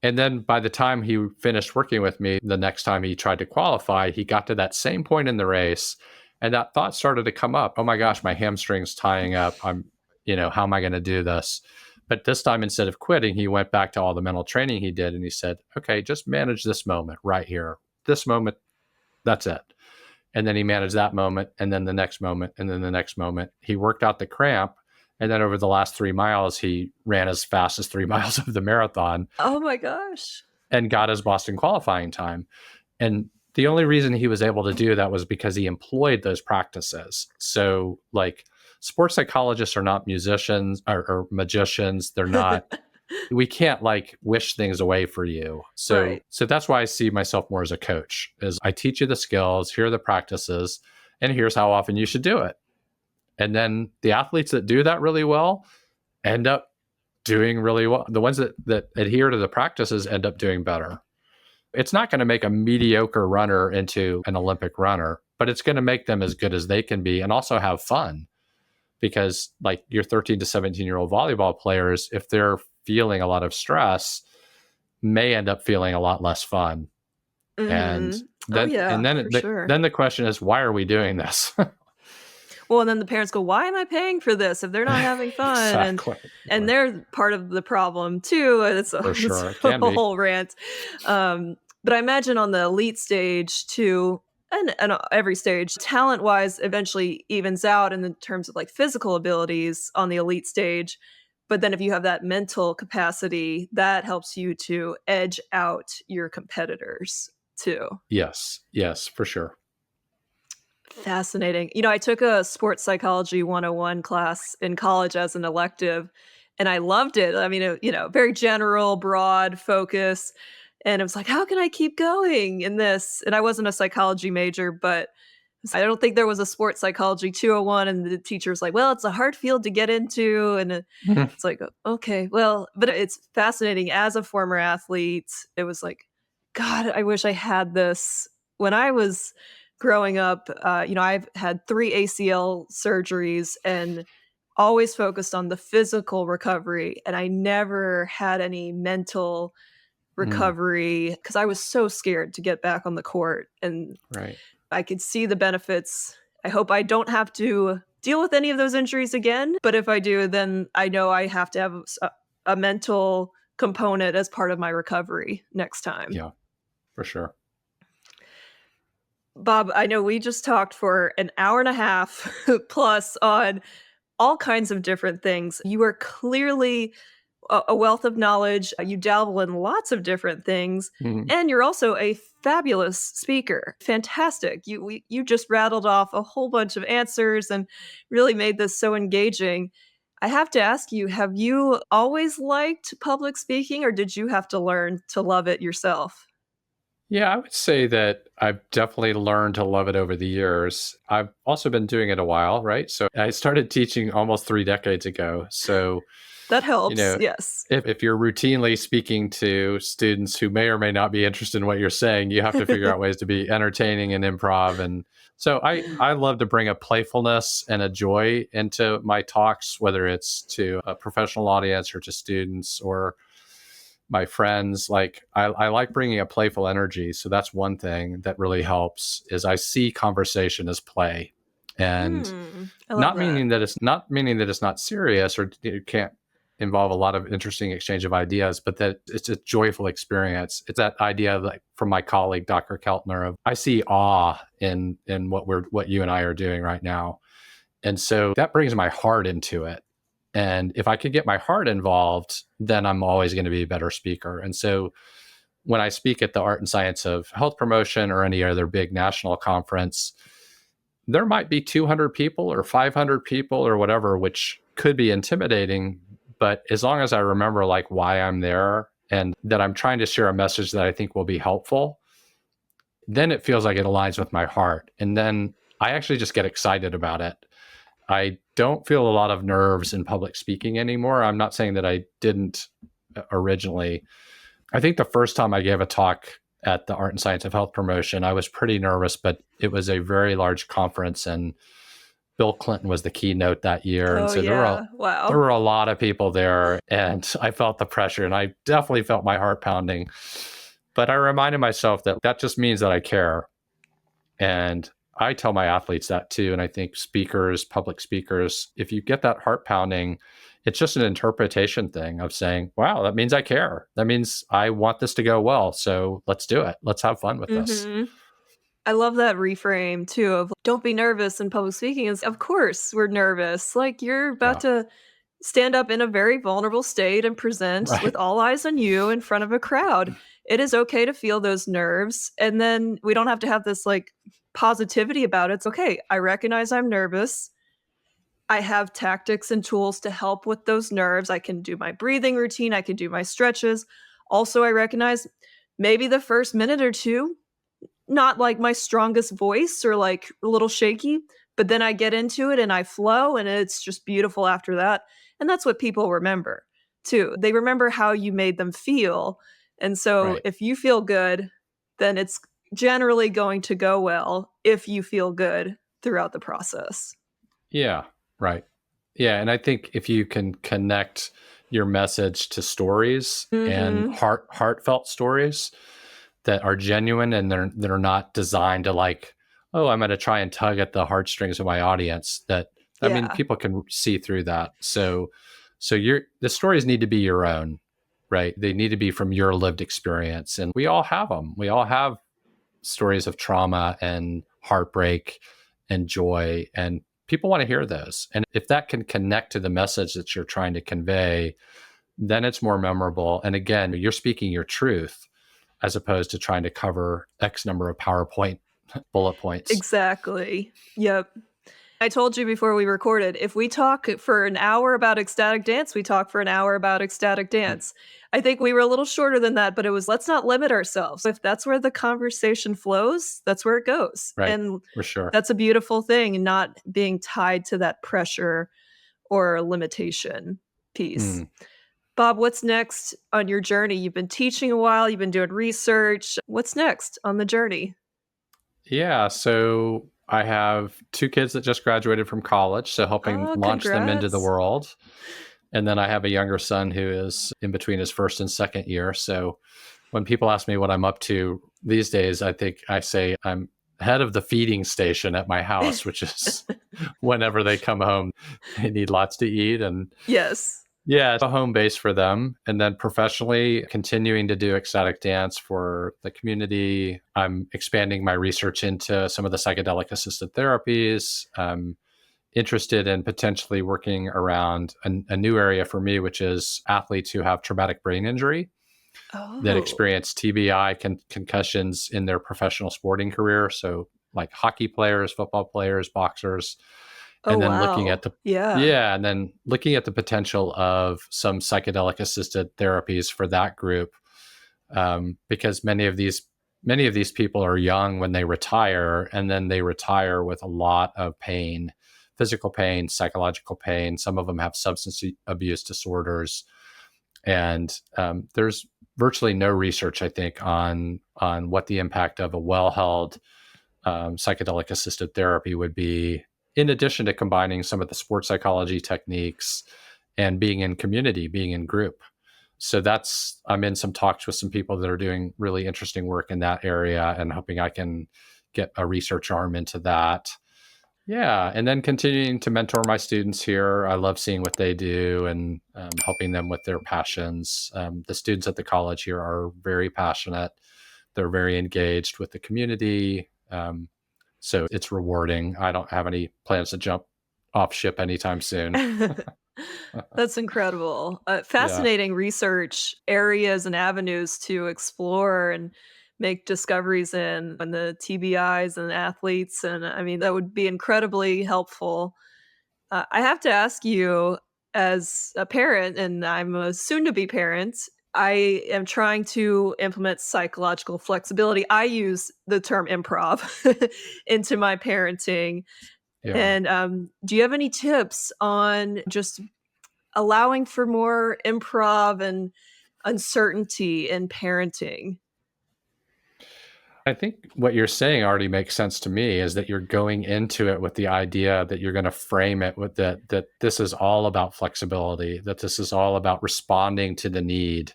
And then by the time he finished working with me, the next time he tried to qualify, he got to that same point in the race. And that thought started to come up. Oh my gosh, my hamstring's tying up. How am I going to do this? But this time, instead of quitting, he went back to all the mental training he did. And he said, okay, just manage this moment right here. This moment, that's it. And then he managed that moment, and then the next moment, and then the next moment. He worked out the cramp. And then over the last 3 miles, he ran as fast as 3 miles of the marathon. Oh my gosh. And got his Boston qualifying time. And the only reason he was able to do that was because he employed those practices. So like sports psychologists are not musicians or magicians. They're not, we can't like wish things away for you. So, Right. So that's why I see myself more as a coach, is I teach you the skills, here are the practices, and here's how often you should do it. And then the athletes that do that really well end up doing really well. The ones that adhere to the practices end up doing better. It's not going to make a mediocre runner into an Olympic runner, but it's going to make them as good as they can be and also have fun. Because like your 13 to 17-year-old volleyball players, if they're feeling a lot of stress, may end up feeling a lot less fun. Mm-hmm. And then, then the question is, why are we doing this? Well, and then the parents go, why am I paying for this if they're not having fun? Exactly. And they're part of the problem too. It's a, For sure. it's a whole rant. But I imagine on the elite stage too, and every stage, talent-wise eventually evens out in the terms of like physical abilities on the elite stage. But then if you have that mental capacity, that helps you to edge out your competitors too. Yes, for sure. Fascinating. I took a sports psychology 101 class in college as an elective, and I loved it. I mean, very general, broad focus. And it was like, how can I keep going in this? And I wasn't a psychology major, but I don't think there was a sports psychology 201. And the teacher's like, well, it's a hard field to get into. And it's like, okay, well, but it's fascinating. As a former athlete, it was like, God, I wish I had this when I was growing up. I've had 3 ACL surgeries and always focused on the physical recovery. And I never had any mental recovery because I was so scared to get back on the court. And I could see the benefits. I hope I don't have to deal with any of those injuries again. But if I do, then I know I have to have a mental component as part of my recovery next time. Yeah, for sure. Bob, I know we just talked for an hour and a half plus on all kinds of different things. You are clearly a wealth of knowledge. You dabble in lots of different things. And you're also a fabulous speaker. Fantastic. You just rattled off a whole bunch of answers and really made this so engaging. I have to ask you, have you always liked public speaking, or did you have to learn to love it yourself? Yeah, I would say that I've definitely learned to love it over the years. I've also been doing it a while, right? So I started teaching almost 3 decades ago. So, That you helps, know, yes. if you're routinely speaking to students who may or may not be interested in what you're saying, you have to figure out ways to be entertaining and improv. And so I love to bring a playfulness and a joy into my talks, whether it's to a professional audience or to students or my friends. Like I like bringing a playful energy. So that's one thing that really helps is I see conversation as play. And I love that. not meaning that it's not serious or it can't involve a lot of interesting exchange of ideas, but that it's a joyful experience. It's that idea like from my colleague Dr. Keltner of I see awe in what you and I are doing right now. And so that brings my heart into it. And if I could get my heart involved, then I'm always going to be a better speaker. And so when I speak at the Art and Science of Health Promotion or any other big national conference, there might be 200 people or 500 people or whatever, which could be intimidating. But as long as I remember like why I'm there and that I'm trying to share a message that I think will be helpful, then it feels like it aligns with my heart. And then I actually just get excited about it. I don't feel a lot of nerves in public speaking anymore. I'm not saying that I didn't originally. I think the first time I gave a talk at the Art and Science of Health Promotion, I was pretty nervous, but it was a very large conference and Bill Clinton was the keynote that year. And Oh, so yeah. there Wow. were a lot of people there and I felt the pressure and I definitely felt my heart pounding. But I reminded myself that that just means that I care. And I tell my athletes that too. And I think speakers, public speakers, if you get that heart pounding, it's just an interpretation thing of saying, wow, that means I care. That means I want this to go well. So let's do it. Let's have fun with this. Mhm. I love that reframe too of don't be nervous in public speaking is of course we're nervous. Like you're about Yeah. to stand up in a very vulnerable state and present with Right. all eyes on you in front of a crowd. It is okay to feel those nerves. And then we don't have to have this like positivity about it. It's okay. I recognize I'm nervous. I have tactics and tools to help with those nerves. I can do my breathing routine. I can do my stretches. Also, I recognize maybe the first minute or two not like my strongest voice or like a little shaky, but then I get into it and I flow and it's just beautiful after that. And that's what people remember too. They remember how you made them feel. And so Right. if you feel good, then it's generally going to go well if you feel good throughout the process. Yeah. Right. Yeah. And I think if you can connect your message to stories and Mhm. heartfelt stories, that are genuine and they're not designed to like, oh, I'm going to try and tug at the heartstrings of my audience. That I mean, Yeah. people can see through that. So the stories need to be your own, right? They need to be from your lived experience, and we all have them. We all have stories of trauma and heartbreak and joy, and people want to hear those. And if that can connect to the message that you're trying to convey, then it's more memorable. And again, you're speaking your truth as opposed to trying to cover X number of PowerPoint bullet points. Exactly. Yep. I told you before we recorded, if we talk for an hour about ecstatic dance, we talk for an hour about ecstatic dance. I think we were a little shorter than that, but it was let's not limit ourselves. If that's where the conversation flows, that's where it goes. Right. And For sure. that's a beautiful thing, not being tied to that pressure or limitation piece. Mm. Bob, what's next on your journey? You've been teaching a while, you've been doing research. What's next on the journey? Yeah. So I have two kids that just graduated from college, so helping Oh, launch them into the congrats. world. And then I have a younger son who is in between his first and second year. So when people ask me what I'm up to these days, I think I say I'm head of the feeding station at my house, which is whenever they come home, they need lots to eat. And Yes. yeah, it's a home base for them. And then professionally, continuing to do ecstatic dance for the community. I'm expanding my research into some of the psychedelic assisted therapies. I'm interested in potentially working around a new area for me, which is athletes who have traumatic brain injury that Oh. experience TBI concussions in their professional sporting career. So, like hockey players, football players, boxers, Oh, and then looking at wow. the Yeah. yeah, and then looking at the potential of some psychedelic assisted therapies for that group, because many of these people are young when they retire, and then they retire with a lot of pain, physical pain, psychological pain. Some of them have substance abuse disorders, and there's virtually no research, I think, on what the impact of a well-held psychedelic assisted therapy would be, in addition to combining some of the sports psychology techniques and being in community, being in group. So I'm in some talks with some people that are doing really interesting work in that area, and hoping I can get a research arm into that. Yeah, and then continuing to mentor my students here. I love seeing what they do and helping them with their passions. The students at the college here are very passionate. They're very engaged with the community. So it's rewarding. I don't have any plans to jump off ship anytime soon. That's incredible. Yeah. Fascinating research areas and avenues to explore and make discoveries in, and the TBIs and athletes. And I mean, that would be incredibly helpful. I have to ask you, as a parent, and I'm a soon to be parent, I am trying to implement psychological flexibility. I use the term improv into my parenting. Yeah. And do you have any tips on just allowing for more improv and uncertainty in parenting? I think what you're saying already makes sense to me, is that you're going into it with the idea that you're going to frame it with that this is all about flexibility, that this is all about responding to the need.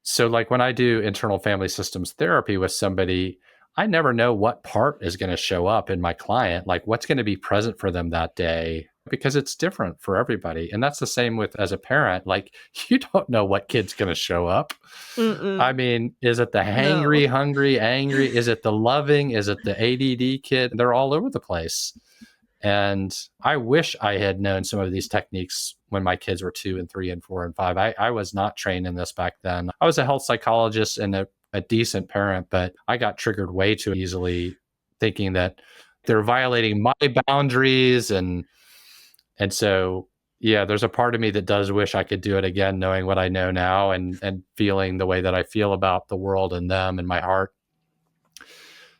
So like when I do internal family systems therapy with somebody, I never know what part is going to show up in my client, like what's going to be present for them that day, because it's different for everybody. And that's the same with as a parent, like you don't know what kid's going to show up. I Mm-mm. mean, is it the No. hangry, hungry, angry? Is it the loving? Is it the ADD kid? They're all over the place. And I wish I had known some of these techniques when my kids were 2 and 3 and 4 and 5. I was not trained in this back then. I was a health psychologist and a decent parent, but I got triggered way too easily, thinking that they're violating my boundaries. And so, yeah, there's a part of me that does wish I could do it again, knowing what I know now, and feeling the way that I feel about the world and them and my heart.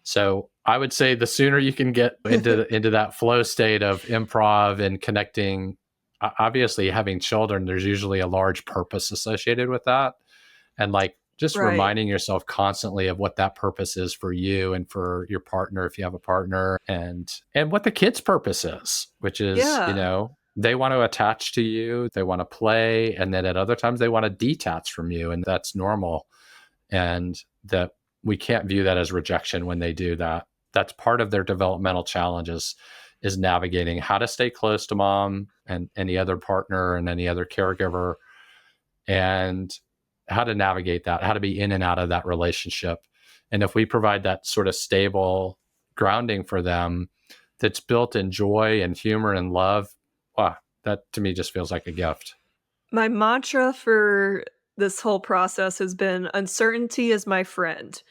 So I would say the sooner you can get into that flow state of improv and connecting, obviously having children, there's usually a large purpose associated with that. And like just Right. reminding yourself constantly of what that purpose is for you and for your partner, if you have a partner, and what the kid's purpose is, which is, Yeah. they want to attach to you, they want to play, and then at other times they want to detach from you, and that's normal. And that we can't view that as rejection when they do that. That's part of their developmental challenges, is navigating how to stay close to mom and any other partner and any other caregiver, and how to navigate that, how to be in and out of that relationship. And if we provide that sort of stable grounding for them that's built in joy and humor and love, wow, that to me just feels like a gift. My mantra for this whole process has been uncertainty is my friend.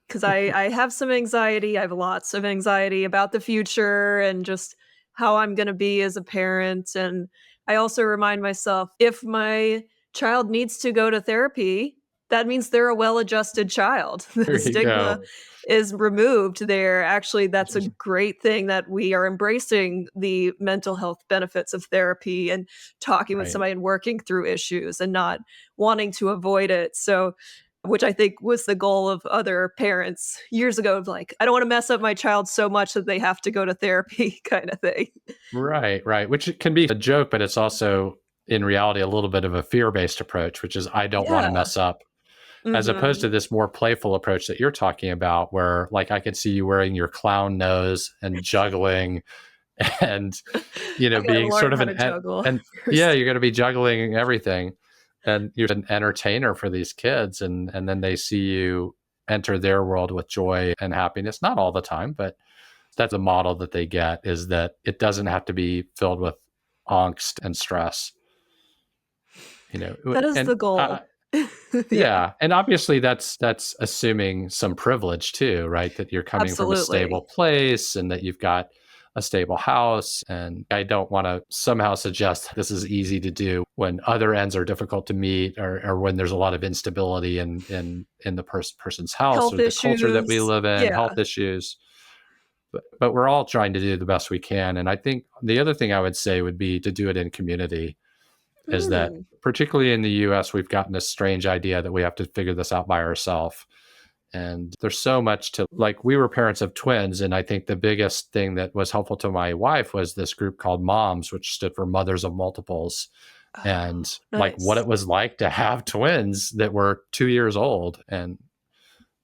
'Cause I have some anxiety, I have lots of anxiety about the future and just how I'm gonna be as a parent, and I also remind myself, if my child needs to go to therapy, that means they're a well-adjusted child. The There you stigma go. is removed there. Actually, that's a great thing that we are embracing the mental health benefits of therapy and talking with Right. somebody and working through issues and not wanting to avoid it. So which I think was the goal of other parents years ago of like, "I don't wanna mess up my child so much that they have to go to therapy," kinda thing. Right, right. Which it can be a joke, but it's also in reality a little bit of a fear-based approach, which is I don't want to Yeah. mess up, as opposed Mhm. to this more playful approach that you're talking about, where like I could see you wearing your clown nose and juggling and I gotta being learn sort of how to juggle and yeah, first. you're going to be juggling everything, and you're an entertainer for these kids, and then they see you enter their world with joy and happiness, not all the time, but that's the model that they get, is that it doesn't have to be filled with angst and stress, That is and the goal. Yeah, yeah, and obviously that's assuming some privilege too, right? That you're coming from a stable absolutely. place and that you've got a stable house. And I don't want to somehow suggest this is easy to do when other ends are difficult to meet, or when there's a lot of instability in the person's house, Health or the culture that we issues. live in, Yeah. health issues. But we're all trying to do the best we can. And I think the other thing I would say would be to do it in community. Is that Mm. particularly in the US, we've gotten this strange idea that we have to figure this out by ourselves. And there's so much to, like, we were parents of twins. And I think the biggest thing that was helpful to my wife was this group called MOMS, which stood for Mothers of Multiples. Oh, And like what nice. it was like to have twins that were 2 years old, and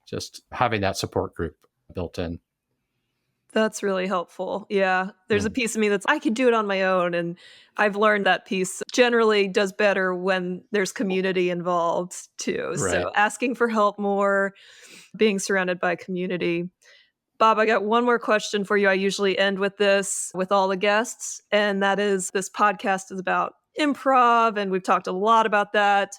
just having that support group built in. That's really helpful. Yeah. There's a Mm, piece of me that's I could do it on my own, and I've learned that piece generally does better when there's community involved too. So right. asking for help more, being surrounded by community. Bob, I got one more question for you. I usually end with this with all the guests, and that is this podcast is about improv, and we've talked a lot about that.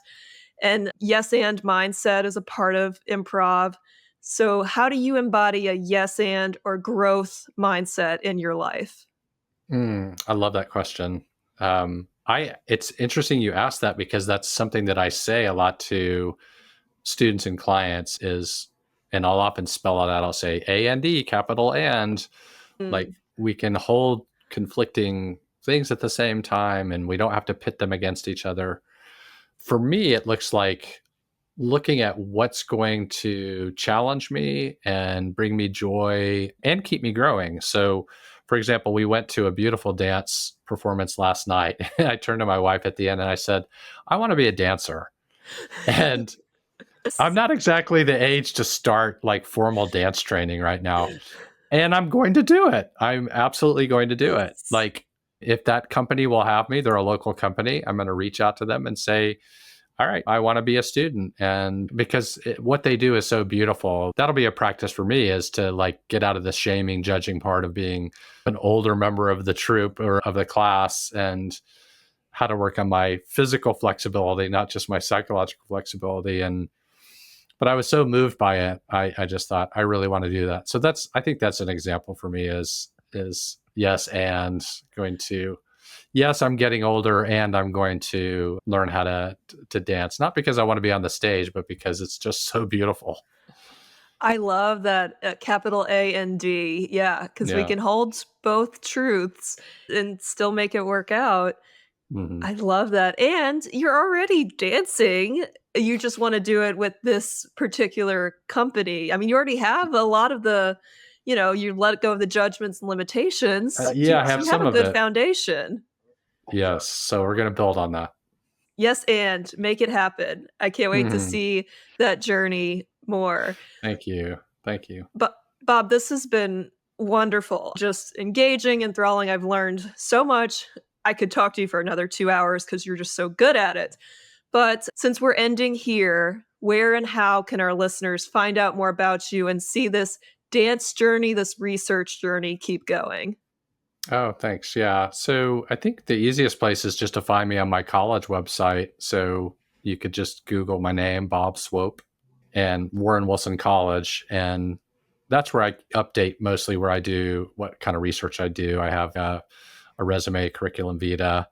And yes and mindset is a part of improv. So, how do you embody a yes and or growth mindset in your life? I love that question. It's interesting you asked that, because that's something that I say a lot to students and clients is, and I'll often spell it out. I'll say A and D, capital and, like, Mm. we can hold conflicting things at the same time, and we don't have to pit them against each other. For me, it looks like looking at what's going to challenge me and bring me joy and keep me growing. So, for example, we went to a beautiful dance performance last night. I turned to my wife at the end and I said, I want to be a dancer. And I'm not exactly the age to start like formal dance training right now. And I'm going to do it. I'm absolutely going to do it. Nice. Like, if that company will have me, they're a local company, I'm going to reach out to them and say, all right, I want to be a student. And because what they do is so beautiful, that'll be a practice for me, is to like get out of the shaming, judging part of being an older member of the troupe or of the class, and how to work on my physical flexibility, not just my psychological flexibility. But I was so moved by it. I just thought I really want to do that. So I think that's an example for me is yes, and going to, yes, I'm getting older and I'm going to learn how to dance, not because I want to be on the stage, but because it's just so beautiful. I love that capital A and D. Yeah, because we Yeah. can hold both truths and still make it work out. Hmm. I love that, and you're already dancing. You just wanna do it with this particular company. I mean, you already have a lot of the you let go of the judgments and limitations. Yeah, I So have you have some a of good it. foundation. Yes. So we're going to build on that. Yes, and make it happen. I can't wait to Hmm. see that journey more. Thank you. Thank you. But Bob, this has been wonderful, just engaging, enthralling. I've learned so much. I could talk to you for another 2 hours because you're just so good at it. But since we're ending here, where and how can our listeners find out more about you and see this dance journey, this research journey keep going? Oh, thanks. Yeah. So I think the easiest place is just to find me on my college website. So you could just Google my name, Bob Swoap, and Warren Wilson College. And that's where I update mostly where I do what kind of research I do. I have a resume, curriculum vitae.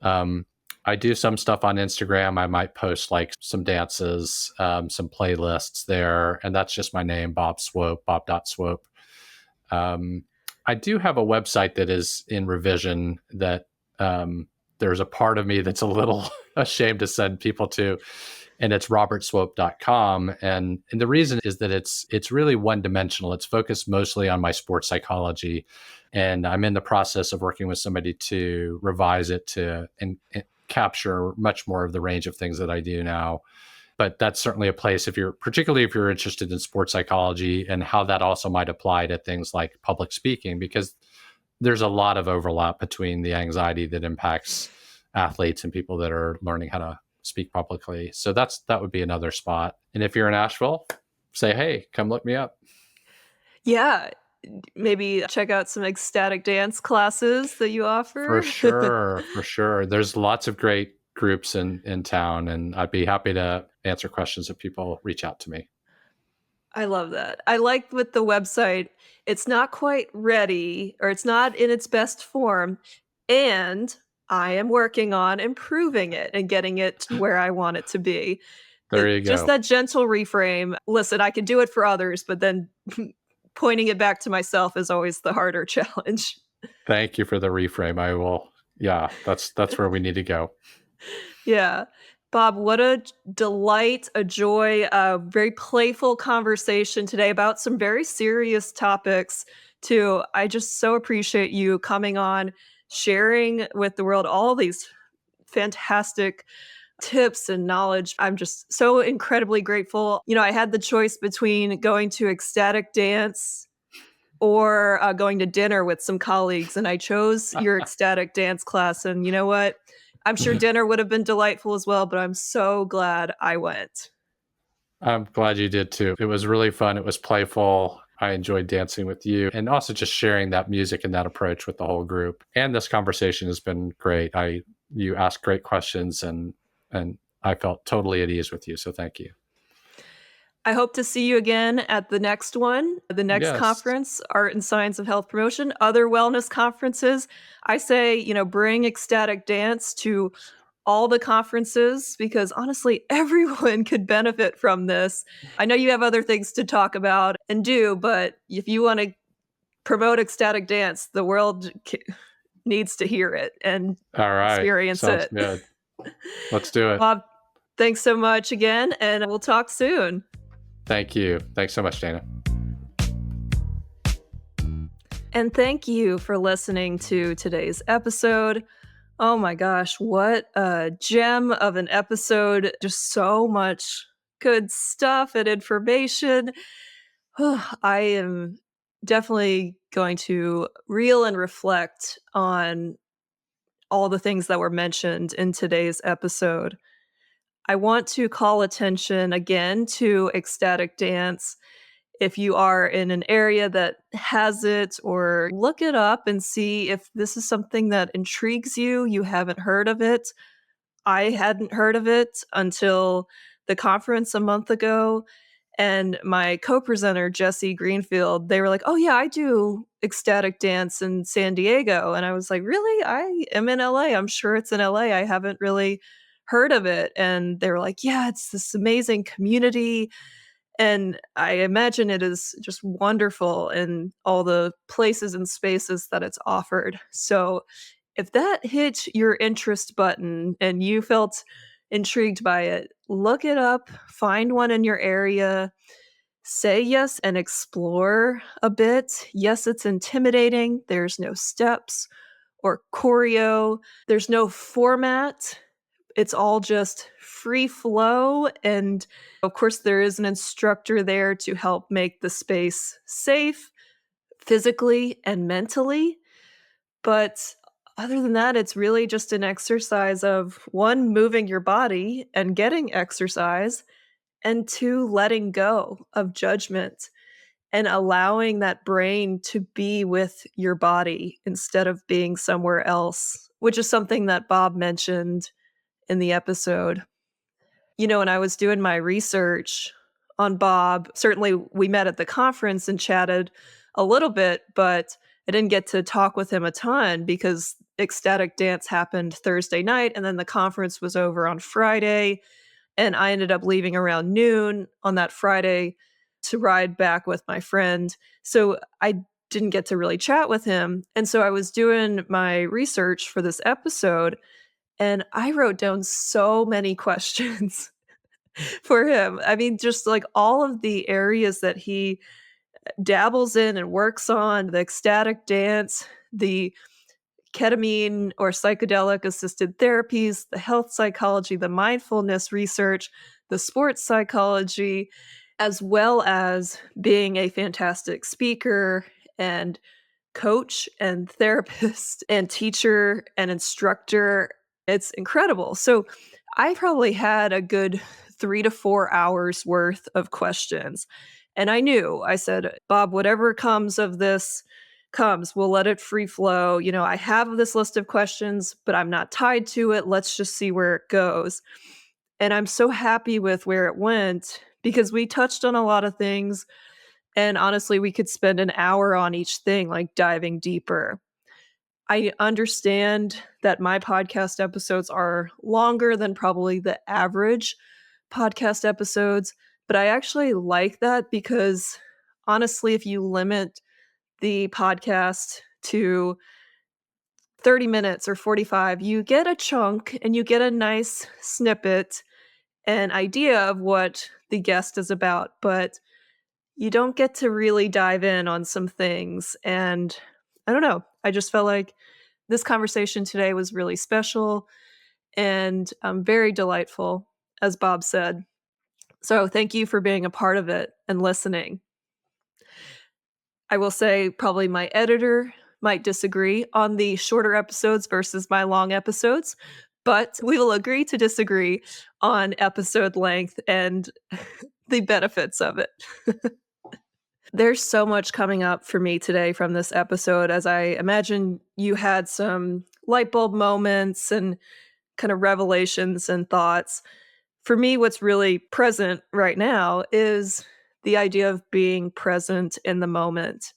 Um, I do some stuff on Instagram. I might post like some dances, some playlists there. And that's just my name, Bob Swoap, bob.swoap. Um, I do have a website that is in revision that there's a part of me that's a little ashamed to send people to, and it's robertswope.com. And the reason is that it's really one dimensional. It's focused mostly on my sports psychology. And I'm in the process of working with somebody to revise it and capture much more of the range of things that I do now. But that's certainly a place, particularly if you're interested in sports psychology and how that also might apply to things like public speaking, because there's a lot of overlap between the anxiety that impacts athletes and people that are learning how to speak publicly. So that would be another spot. And if you're in Asheville, say, hey, come look me up. Yeah, maybe check out some ecstatic dance classes that you For offer. sure, for sure. There's lots of great groups in town, and I'd be happy to answer questions if people reach out to me. I love that. I like with the website, it's not quite ready or it's not in its best form, and I am working on improving it and getting it to where I want it to be. There you Just go. that gentle reframe. Listen, I can do it for others, but then pointing it back to myself is always the harder challenge. Thank you for the reframe. I will. Yeah, that's where we need to go. Yeah. Bob, what a delight, a joy, a very playful conversation today about some very serious topics, too. I just so appreciate you coming on, sharing with the world all these fantastic tips and knowledge. I'm just so incredibly grateful. I had the choice between going to ecstatic dance or going to dinner with some colleagues, and I chose your ecstatic dance class. And you know what? I'm sure dinner would have been delightful as well, but I'm so glad I went. I'm glad you did too. It was really fun. It was playful. I enjoyed dancing with you and also just sharing that music and that approach with the whole group. And this conversation has been great. You asked great questions and I felt totally at ease with you. So thank you. I hope to see you again at the next one, the next Yes. conference, Art and Science of Health Promotion, other wellness conferences. I say, bring ecstatic dance to all the conferences because honestly, everyone could benefit from this. I know you have other things to talk about and do, but if you want to promote ecstatic dance, the world needs to hear it and All right. experience Sounds it. good. Let's do it. Bob, thanks so much again, and we'll talk soon. Thank you. Thanks so much, Dana. And thank you for listening to today's episode. Oh my gosh, what a gem of an episode. Just so much good stuff and information. I am definitely going to reel and reflect on all the things that were mentioned in today's episode. I want to call attention again to ecstatic dance. If you are in an area that has it, or look it up and see if this is something that intrigues you, you haven't heard of it. I hadn't heard of it until the conference a month ago. And my co-presenter, Jesse Greenfield, they were like, "Oh yeah, I do ecstatic dance in San Diego." And I was like, "Really? I am in LA. I'm sure it's in LA. I haven't really heard of it." And they were like, "Yeah, it's this amazing community." And I imagine it is just wonderful in all the places and spaces that it's offered. So if that hit your interest button and you felt intrigued by it, look it up, find one in your area, say yes and explore a bit. Yes, it's intimidating. There's no steps or choreo, there's no format. It's all just free flow. And of course, there is an instructor there to help make the space safe physically and mentally. But other than that, it's really just an exercise of one, moving your body and getting exercise, and two, letting go of judgment and allowing that brain to be with your body instead of being somewhere else, which is something that Bob mentioned in the episode. When I was doing my research on Bob, certainly we met at the conference and chatted a little bit, but I didn't get to talk with him a ton because ecstatic dance happened Thursday night and then the conference was over on Friday. And I ended up leaving around noon on that Friday to ride back with my friend. So I didn't get to really chat with him. And so I was doing my research for this episode and I wrote down so many questions for him. I mean, just like all of the areas that he dabbles in and works on, the ecstatic dance, the ketamine or psychedelic assisted therapies, the health psychology, the mindfulness research, the sports psychology, as well as being a fantastic speaker and coach and therapist and teacher and instructor. It's incredible. So I probably had a good 3 to 4 hours worth of questions. And I said, "Bob, whatever comes of this comes, we'll let it free flow. I have this list of questions, but I'm not tied to it. Let's just see where it goes." And I'm so happy with where it went because we touched on a lot of things, and honestly, we could spend an hour on each thing, like diving deeper. I understand that my podcast episodes are longer than probably the average podcast episodes, but I actually like that because honestly, if you limit the podcast to 30 minutes or 45, you get a chunk and you get a nice snippet, an idea of what the guest is about, but you don't get to really dive in on some things. And I don't know, I just felt like this conversation today was really special and very delightful, as Bob said. So thank you for being a part of it and listening. I will say probably my editor might disagree on the shorter episodes versus my long episodes, but we will agree to disagree on episode length and the benefits of it. There's so much coming up for me today from this episode, as I imagine you had some light bulb moments and kind of revelations and thoughts. For me, what's really present right now is the idea of being present in the moment.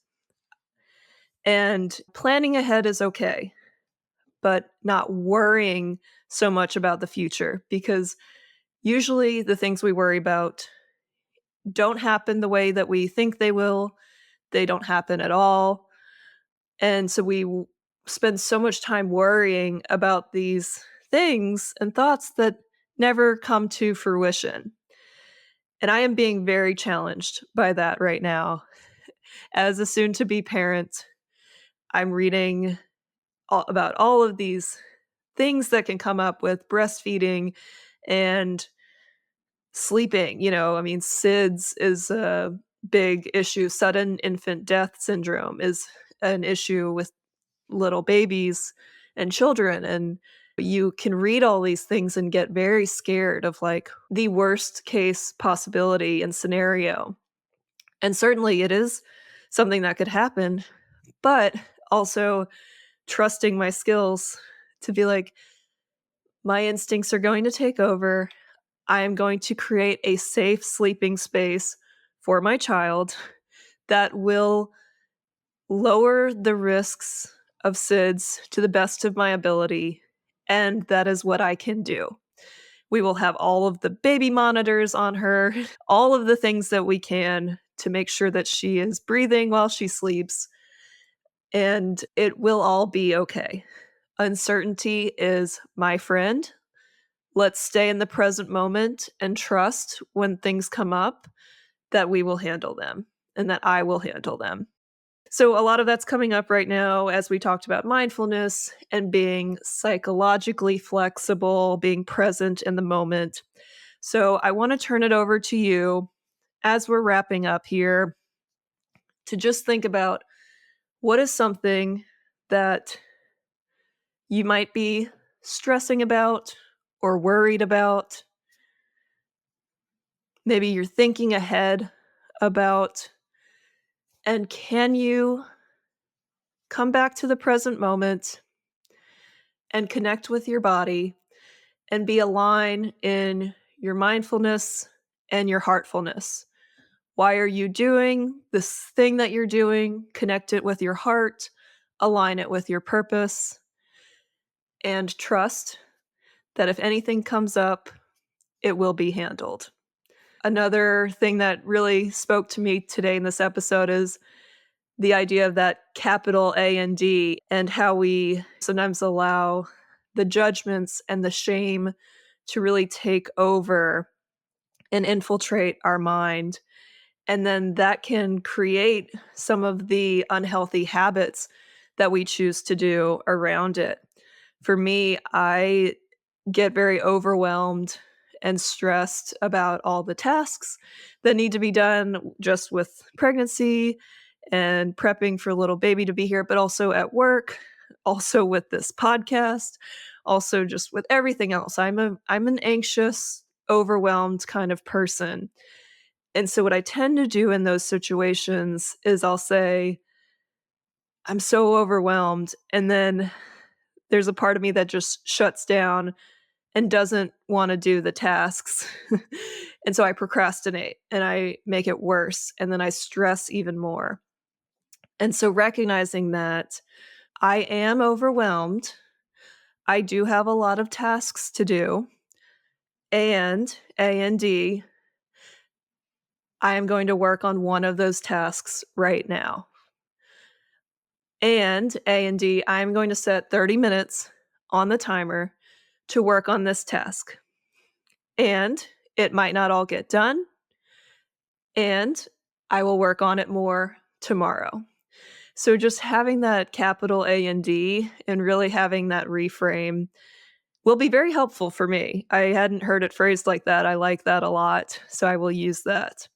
And planning ahead is okay, but not worrying so much about the future, because usually the things we worry about don't happen the way that we think they will. They don't happen at all. And so spend so much time worrying about these things and thoughts that never come to fruition. And I am being very challenged by that right now. As a soon to be parent, I'm reading about all of these things that can come up with breastfeeding and sleeping. I mean, SIDS is a big issue. Sudden infant death syndrome is an issue with little babies and children. And you can read all these things and get very scared of like the worst case possibility and scenario. And certainly it is something that could happen, but also trusting my skills to be like, my instincts are going to take over. I am going to create a safe sleeping space for my child that will lower the risks of SIDS to the best of my ability. And that is what I can do. We will have all of the baby monitors on her, all of the things that we can to make sure that she is breathing while she sleeps, and it will all be okay. Uncertainty is my friend. Let's stay in the present moment and trust when things come up that we will handle them and that I will handle them. So, a lot of that's coming up right now as we talked about mindfulness and being psychologically flexible, being present in the moment. So, I want to turn it over to you as we're wrapping up here to just think about what is something that you might be stressing about or worried about. Maybe you're thinking ahead about, and can you come back to the present moment and connect with your body and be aligned in your mindfulness and your heartfulness? Why are you doing this thing that you're doing? Connect it with your heart, align it with your purpose, and trust that if anything comes up, it will be handled. Another thing that really spoke to me today in this episode is the idea of that capital A and D, and how we sometimes allow the judgments and the shame to really take over and infiltrate our mind. And then that can create some of the unhealthy habits that we choose to do around it. For me, I get very overwhelmed and stressed about all the tasks that need to be done just with pregnancy and prepping for little baby to be here, but also at work, also with this podcast, also just with everything else. I'm an anxious, overwhelmed kind of person. And so what I tend to do in those situations is I'll say, I'm so overwhelmed. And then there's a part of me that just shuts down and doesn't want to do the tasks. And so I procrastinate and I make it worse. And then I stress even more. And so recognizing that I am overwhelmed, I do have a lot of tasks to do, and A and D, I am going to work on one of those tasks right now. And A and D, I'm going to set 30 minutes on the timer to work on this task. And it might not all get done, and I will work on it more tomorrow. So just having that capital A and D and really having that reframe will be very helpful for me. I hadn't heard it phrased like that. I like that a lot, so I will use that.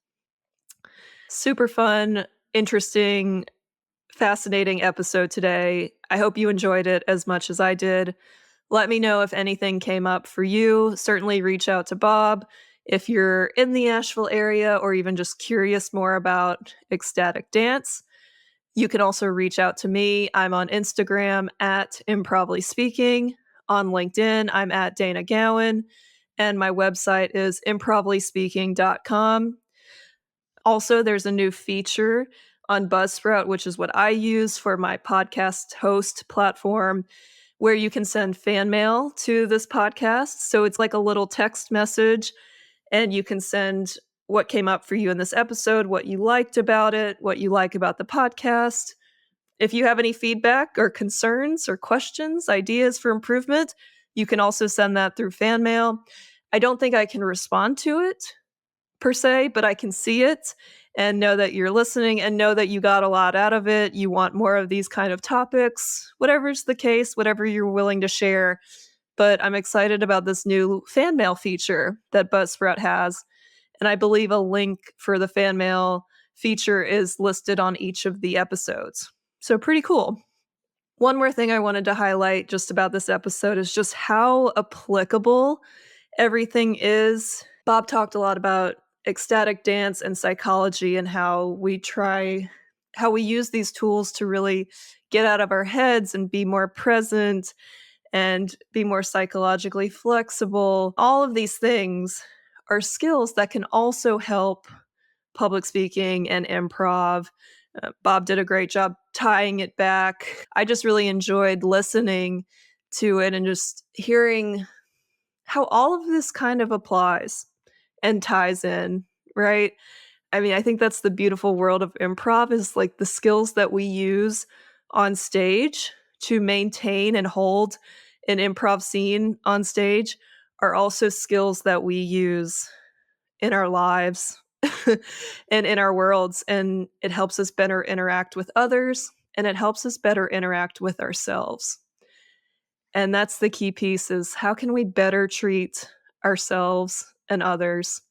Super fun, interesting, fascinating episode today. I hope you enjoyed it as much as I did. Let me know if anything came up for you. Certainly reach out to Bob if you're in the Asheville area or even just curious more about ecstatic dance. You can also reach out to me. I'm on Instagram at Improvly Speaking. On LinkedIn, I'm at Dana Gowan. And my website is improvispeaking.com. Also, there's a new feature on Buzzsprout, which is what I use for my podcast host platform, where you can send fan mail to this podcast. So it's like a little text message, and you can send what came up for you in this episode, what you liked about it, what you like about the podcast. If you have any feedback or concerns or questions, ideas for improvement, you can also send that through fan mail. I don't think I can respond to it per se, but I can see it and know that you're listening and know that you got a lot out of it. You want more of these kind of topics, whatever's the case, whatever you're willing to share. But I'm excited about this new fan mail feature that Buzzsprout has. And I believe a link for the fan mail feature is listed on each of the episodes. So pretty cool. One more thing I wanted to highlight just about this episode is just how applicable everything is. Bob talked a lot about ecstatic dance and psychology and how we use these tools to really get out of our heads and be more present and be more psychologically flexible. All of these things are skills that can also help public speaking and improv. Bob did a great job tying it back. I just really enjoyed listening to it and just hearing how all of this kind of applies and ties in, right? I mean, I think that's the beautiful world of improv is like the skills that we use on stage to maintain and hold an improv scene on stage are also skills that we use in our lives and in our worlds. And it helps us better interact with others, and it helps us better interact with ourselves. And that's the key piece is how can we better treat ourselves and others?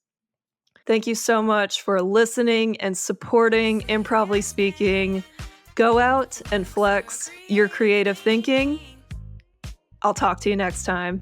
Thank you so much for listening and supporting Improvly Speaking. Go out and flex your creative thinking. I'll talk to you next time.